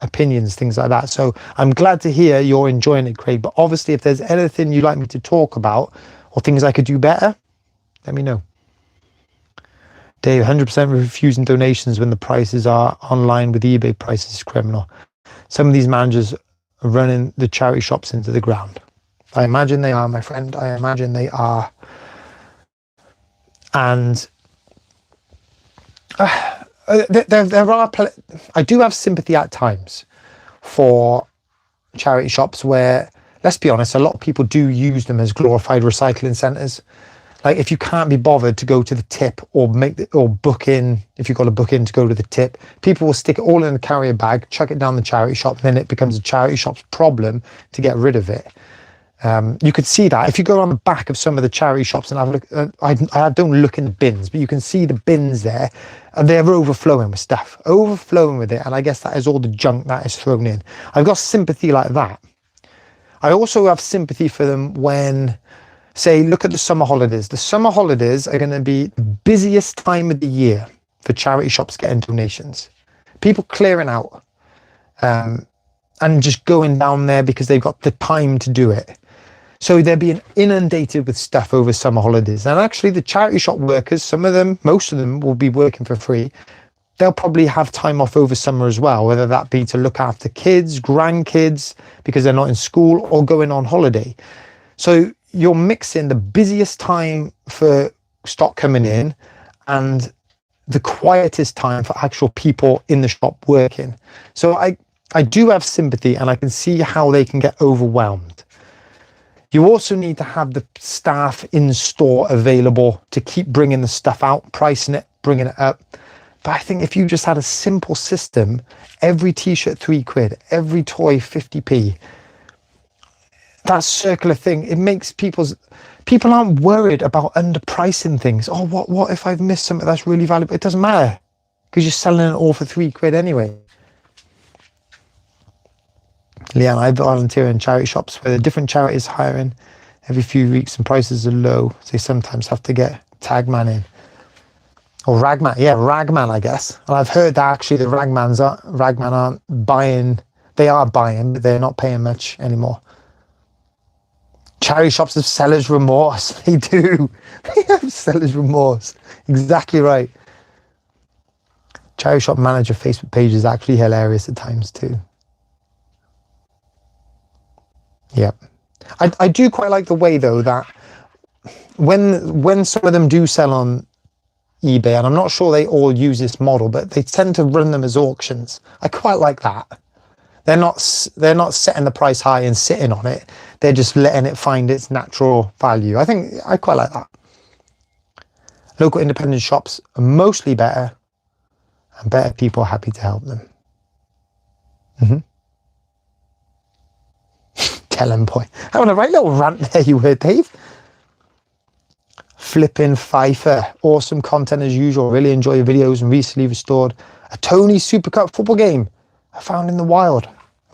opinions, things like that. So I'm glad to hear you're enjoying it, Craig. But obviously, if there's anything you'd like me to talk about or things I could do better, let me know. Dave, 100% refusing donations when the prices are online with eBay prices is criminal. Some of these managers are running the charity shops into the ground. I imagine they are, my friend. I imagine they are. And there are. I do have sympathy at times for charity shops where, let's be honest, a lot of people do use them as glorified recycling centres. Like if you can't be bothered to go to the tip or book in, if you've got to book in to go to the tip, people will stick it all in a carrier bag, chuck it down the charity shop, and then it becomes a charity shop's problem to get rid of it. You could see that if you go on the back of some of the charity shops and have a look. I don't look in the bins, but you can see the bins there, and they're overflowing with stuff, overflowing with it. And I guess that is all the junk that is thrown in. I've got sympathy like that. I also have sympathy for them when, say, look at the summer holidays. The summer holidays are going to be the busiest time of the year for charity shops getting donations. People clearing out and just going down there because they've got the time to do it. So they're being inundated with stuff over summer holidays. And actually the charity shop workers, some of them, most of them will be working for free. They'll probably have time off over summer as well, whether that be to look after kids, grandkids, because they're not in school, or going on holiday. So you're mixing the busiest time for stock coming in and the quietest time for actual people in the shop working. So I do have sympathy, and I can see how they can get overwhelmed. You also need to have the staff in store available to keep bringing the stuff out, pricing it, bringing it up. But I think if you just had a simple system, every t-shirt £3, every toy 50p, that circular thing, it makes people People aren't worried about underpricing things. Oh, what if I've missed something that's really valuable? It doesn't matter, because you're selling it all for £3 anyway. Leanne, I volunteer in charity shops where the different charities hiring every few weeks and prices are low. So they sometimes have to get Tagman in. Or Ragman. Yeah, Ragman, I guess. And I've heard that actually the Ragman aren't buying. They are buying, but they're not paying much anymore. Charity shops have seller's remorse. They do. They have seller's remorse. Exactly right. Charity shop manager Facebook page is actually hilarious at times too. Yep. I do quite like the way though that when some of them do sell on eBay, and I'm not sure they all use this model, but they tend to run them as auctions. I quite like that. They're not setting the price high and sitting on it. They're just letting it find its natural value. I quite like that. Local independent shops are mostly better, and better people are happy to help them. Tell him, boy. Having a right little rant there, you were, Dave. Flipping Pfeiffer. Awesome content as usual. Really enjoy your videos and recently restored a Tony Super Cup football game I found in the wild.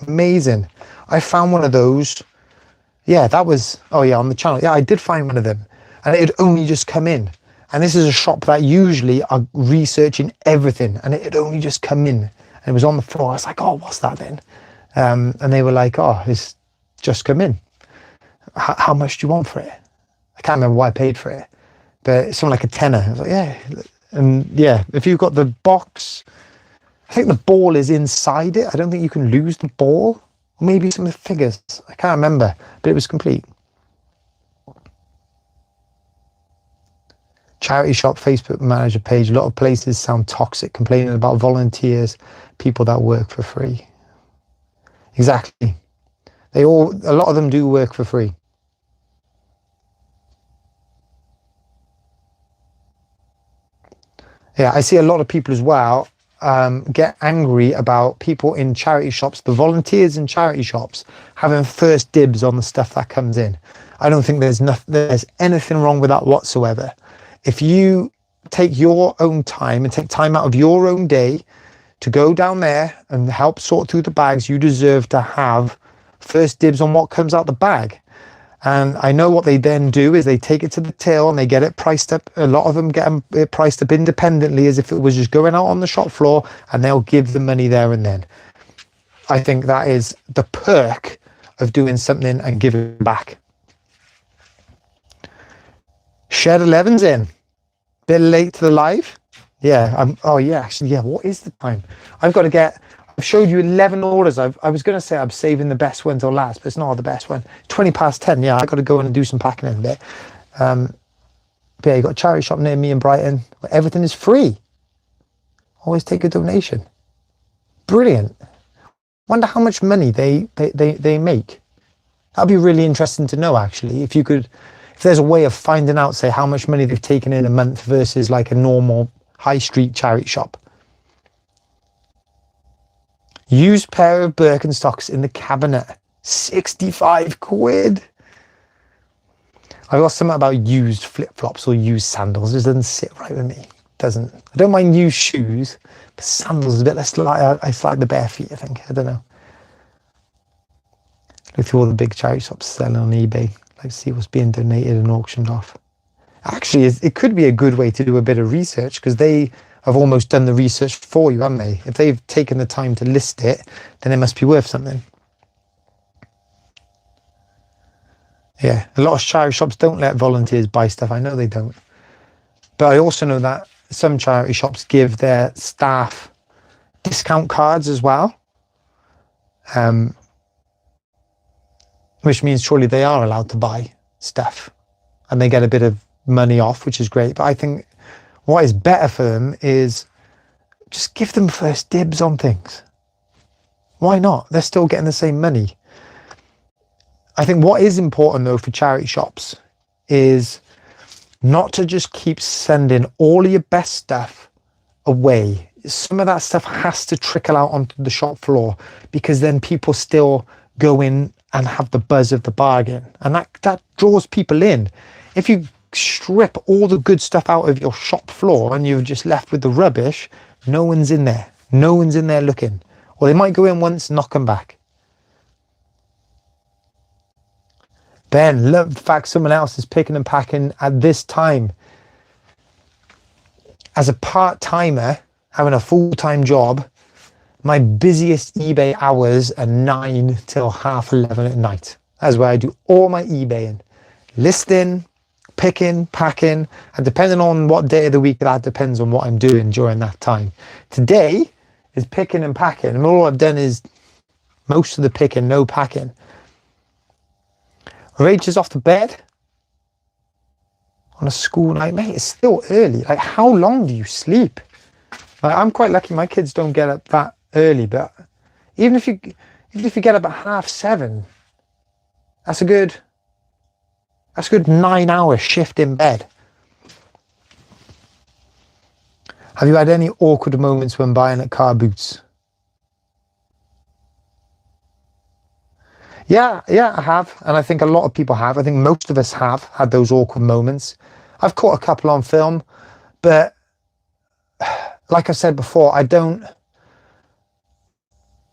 Amazing. I found one of those. Yeah, that was, oh yeah, on the channel. Yeah, I did find one of them. And it had only just come in. And this is a shop that usually are researching everything. And it had only just come in. And it was on the floor. I was like, oh, what's that then? And they were like, oh, it's just come in. How much do you want for it? I can't remember what I paid for it. But it's something like a tenner. I was like, yeah. And yeah, if you've got the box, I think the ball is inside it. I don't think you can lose the ball. Maybe some of the figures. I can't remember, but it was complete. Charity shop Facebook manager page. A lot of places sound toxic, complaining about volunteers, people that work for free. Exactly. A lot of them do work for free. Yeah, I see a lot of people as well get angry about people in charity shops, the volunteers in charity shops, having first dibs on the stuff that comes in. I don't think there's anything wrong with that whatsoever. If you take your own time and take time out of your own day to go down there and help sort through the bags, you deserve to have first dibs on what comes out the bag. And I know what they then do is they take it to the till and they get it priced up. A lot of them get it priced up independently as if it was just going out on the shop floor, and they'll give the money there and then. I think that is the perk of doing something and giving back. Shed 11's in. Bit late to the live. Yeah. Oh yeah, actually, yeah. What is the time? I've showed you 11 orders. I was going to say I'm saving the best one till last, but it's not the best one. 20 past 10. Yeah, I got to go in and do some packing in a bit. But yeah, you got a charity shop near me in Brighton. Everything is free. Always take a donation. Brilliant. Wonder how much money they make. That'd be really interesting to know, actually. If there's a way of finding out, say, how much money they've taken in a month versus like a normal high street charity shop. Used pair of Birkenstocks in the cabinet. 65 quid. I got something about used flip-flops or used sandals. It doesn't sit right with me. Doesn't. I don't mind used shoes, but sandals is a bit less like, I like the bare feet, I think. I don't know. Look through all the big charity shops selling on eBay. Like to see what's being donated and auctioned off. Actually, it could be a good way to do a bit of research, because they have almost done the research for you, haven't they? If they've taken the time to list it, then it must be worth something. Yeah, a lot of charity shops don't let volunteers buy stuff. I know they don't. But I also know that some charity shops give their staff discount cards as well. Which means surely they are allowed to buy stuff. And they get a bit of money off, which is great. But I think what is better for them is just give them first dibs on things. Why not? They're still getting the same money. I think what is important though for charity shops is not to just keep sending all of your best stuff away. Some of that stuff has to trickle out onto the shop floor, because then people still go in and have the buzz of the bargain. And that draws people in. If you strip all the good stuff out of your shop floor and you're just left with the rubbish, no one's in there. No one's in there looking. Or they might go in once and not come back. Ben, love the fact someone else is picking and packing at this time. As a part-timer, having a full-time job, my busiest eBay hours are 9 till 11:30 at night. That's where I do all my eBaying. Listing, picking, packing, and depending on what day of the week, that depends on what I'm doing during that time. Today is picking and packing, and all I've done is most of the picking, no packing. Rach is off to bed on a school night. Mate, it's still early. Like, how long do you sleep? Like, I'm quite lucky my kids don't get up that early, but even if you get up at 7:30, that's a good 9-hour shift in bed. Have you had any awkward moments when buying at car boots? Yeah, I have. And I think a lot of people have. I think most of us have had those awkward moments. I've caught a couple on film, but like I said before, I don't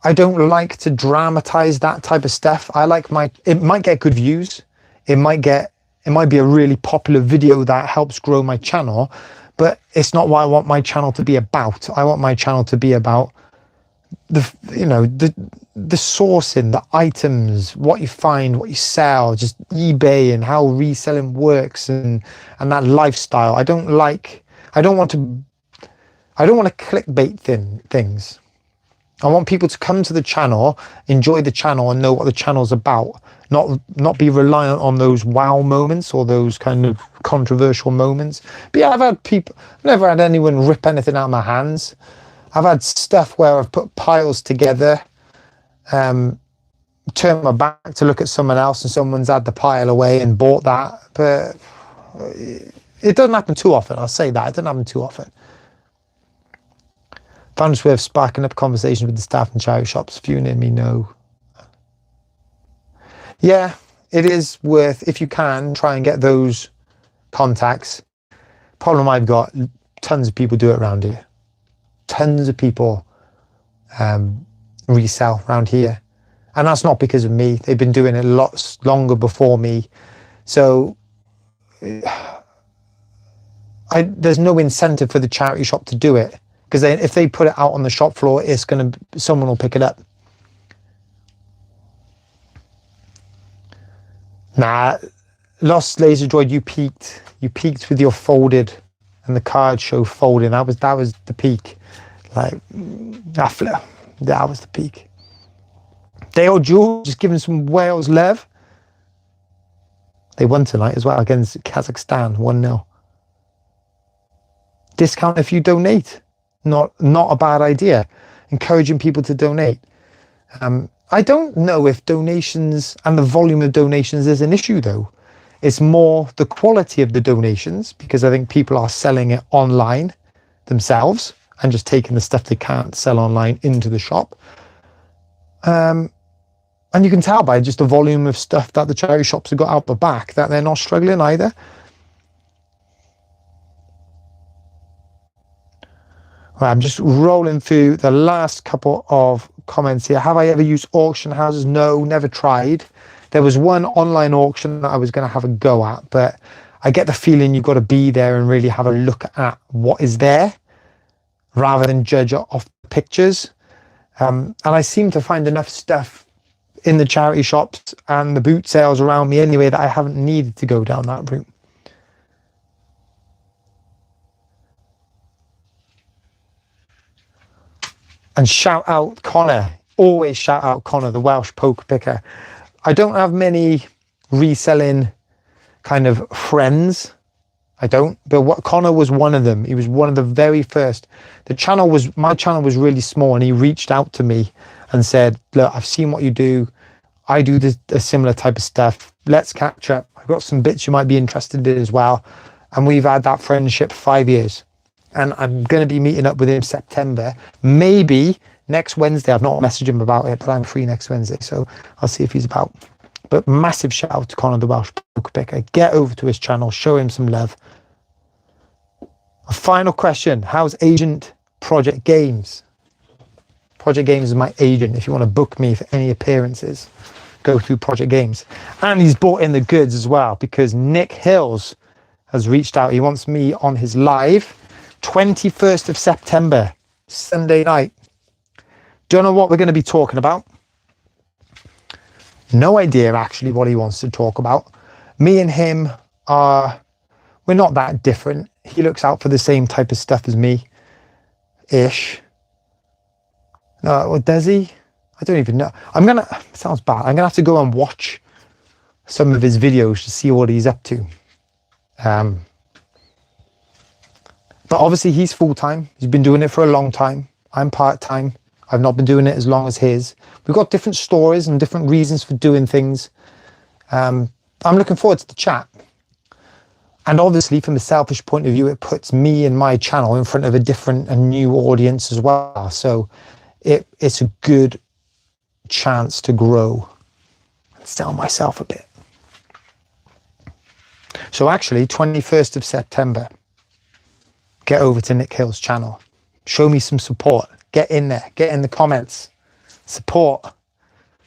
like to dramatize that type of stuff. It might get good views. It might be a really popular video that helps grow my channel, but it's not what I want my channel to be about. I want my channel to be about the sourcing, the items, what you find, what you sell, just eBay and how reselling works and that lifestyle. I don't want to clickbait things. I want people to come to the channel, enjoy the channel, and know what the channel's about. Not be reliant on those wow moments or those kind of controversial moments. But yeah, I've never had anyone rip anything out of my hands. I've had stuff where I've put piles together, turned my back to look at someone else, and someone's had the pile away and bought that. But it doesn't happen too often. I'll say that. It doesn't happen too often. Found it's worth sparking up conversations with the staff and charity shops. Few near me know. Yeah, it is worth, if you can, try and get those contacts. Problem I've got, tons of people do it around here. Tons of people resell around here. And that's not because of me. They've been doing it lots longer before me. So there's no incentive for the charity shop to do it. Because if they put it out on the shop floor, someone will pick it up. Nah, Lost Laser Droid, you peaked with your folded and the card show folding. That was the peak. Like, that was the peak. Dale Jewel just giving some Wales love. They won tonight as well against Kazakhstan, 1-0. Discount if you donate. Not a bad idea. Encouraging people to donate. I don't know if donations and the volume of donations is an issue though. It's more the quality of the donations, because I think people are selling it online themselves and just taking the stuff they can't sell online into the shop. And you can tell by just the volume of stuff that the charity shops have got out the back that they're not struggling either. Right, I'm just rolling through the last couple of comments here. Have I ever used auction houses? No, never tried. There was one online auction that I was going to have a go at, but I get the feeling you've got to be there and really have a look at what is there rather than judge it off pictures. And I seem to find enough stuff in the charity shops and the boot sales around me anyway that I haven't needed to go down that route. And shout out Connor. Always shout out Connor, the Welsh poker picker. I don't have many reselling kind of friends. I don't. But Connor was one of them. He was one of the very first. My channel was really small, and he reached out to me and said, look, I've seen what you do. I do a similar type of stuff. Let's catch up. I've got some bits you might be interested in as well. And we've had that friendship for 5 years. And I'm going to be meeting up with him September, maybe next Wednesday. I've not messaged him about it, but I'm free next Wednesday, so I'll see if he's about. But massive shout out to Connor the Welsh poker picker. Get over to his channel, show him some love. A final question: how's Agent Project Games? Project Games is my agent. If you want to book me for any appearances, go through Project Games. And he's bought in the goods as well, because Nick Hills has reached out. He wants me on his live 21st of September, Sunday night. Don't know what we're going to be talking about. No idea actually what he wants to talk about. Me and him we're not that different. He looks out for the same type of stuff as me, ish. No, does he? I don't even know. Sounds bad. I'm gonna have to go and watch some of his videos to see what he's up to. But obviously he's full-time. He's been doing it for a long time. I'm part-time. I've not been doing it as long as his. We've got different stories and different reasons for doing things. I'm looking forward to the chat. And obviously, from a selfish point of view, it puts me and my channel in front of a different and new audience as well. So it's a good chance to grow and sell myself a bit. So actually, 21st of September, get over to Nick Hill's channel. Show me some support. Get in there. Get in the comments. Support.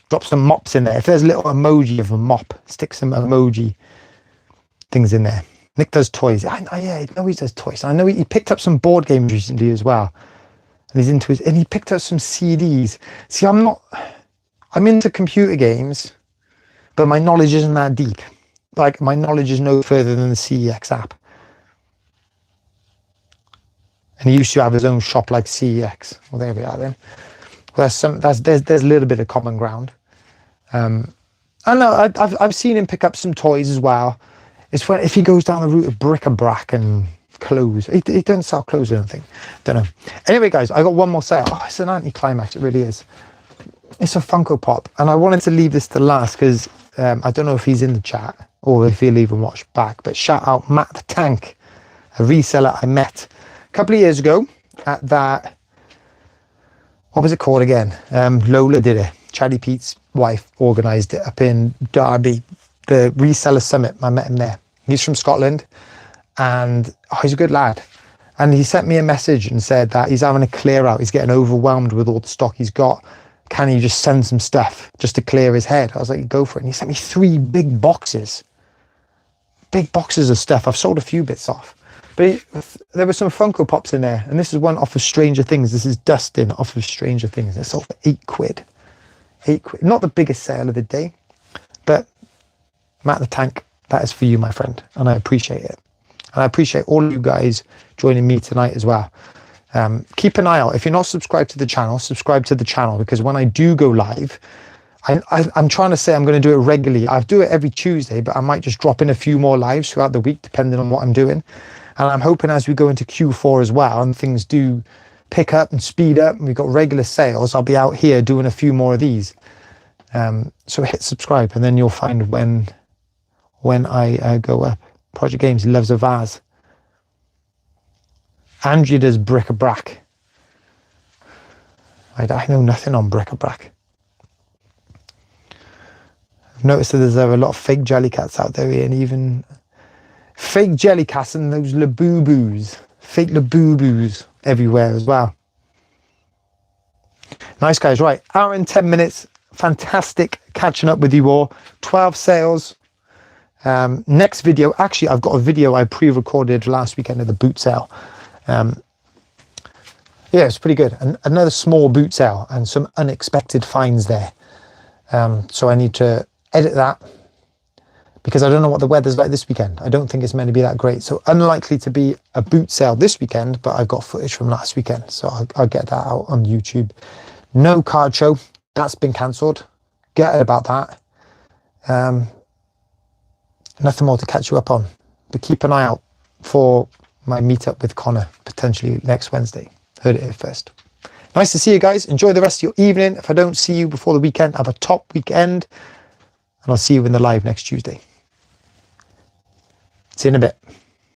Drop some mops in there. If there's a little emoji of a mop, stick some emoji things in there. Nick does toys. Yeah, I know he does toys. I know he picked up some board games recently as well. And he's into and he picked up some CDs. See, I'm into computer games, but my knowledge isn't that deep. Like, my knowledge is no further than the CEX app. And he used to have his own shop like CEX. Well, there we are then. Well, there's a little bit of common ground. I know I've seen him pick up some toys as well. It's when if he goes down the route of bric-a-brac and clothes. He doesn't sell clothes or anything. Don't know. Anyway, guys, I got one more sale. Oh, it's an anticlimax. It really is. It's a Funko Pop, and I wanted to leave this to last because I don't know if he's in the chat or if he'll even watch back. But shout out Matt the Tank, a reseller I met a couple of years ago at that. What was it called again? Lola did it. Charlie Pete's wife organised it up in Derby, the Reseller Summit. I met him there. He's from Scotland, and he's a good lad. And he sent me a message and said that he's having a clear out. He's getting overwhelmed with all the stock he's got. Can he just send some stuff just to clear his head? I was like, go for it. And he sent me 3 big boxes. Big boxes of stuff. I've sold a few bits off. But there were some Funko Pops in there. And this is one off of Stranger Things. This is Dustin off of Stranger Things. It's sold for £8. £8. Not the biggest sale of the day. But Matt the Tank, that is for you, my friend. And I appreciate it. And I appreciate all of you guys joining me tonight as well. Keep an eye out. If you're not subscribed to the channel, subscribe to the channel, because when I do go live, I'm trying to say I'm going to do it regularly. I do it every Tuesday, but I might just drop in a few more lives throughout the week, depending on what I'm doing. And I'm hoping as we go into Q4 as well, and things do pick up and speed up, and we've got regular sales, I'll be out here doing a few more of these. So hit subscribe, and then you'll find when I go up. Project Games loves a vase. Andrew does bric-a-brac. I know nothing on bric-a-brac. I've noticed that there's a lot of fake Jellycats out there, and even fake Jellycats and those Labubu's. Fake Labubu's everywhere as well. Nice, guys. Right, hour and 10 minutes. Fantastic catching up with you all. 12 sales. Next video, actually, I've got a video I pre-recorded last weekend of the boot sale. Yeah, it's pretty good. Another small boot sale and some unexpected finds there. So I need to edit that because I don't know what the weather's like this weekend. I don't think it's meant to be that great. So unlikely to be a boot sale this weekend, but I've got footage from last weekend. So I'll get that out on YouTube. No card show. That's been cancelled. Get about that. Nothing more to catch you up on. But keep an eye out for my meetup with Connor, potentially next Wednesday. Heard it here first. Nice to see you guys. Enjoy the rest of your evening. If I don't see you before the weekend, have a top weekend. And I'll see you in the live next Tuesday. See you in a bit.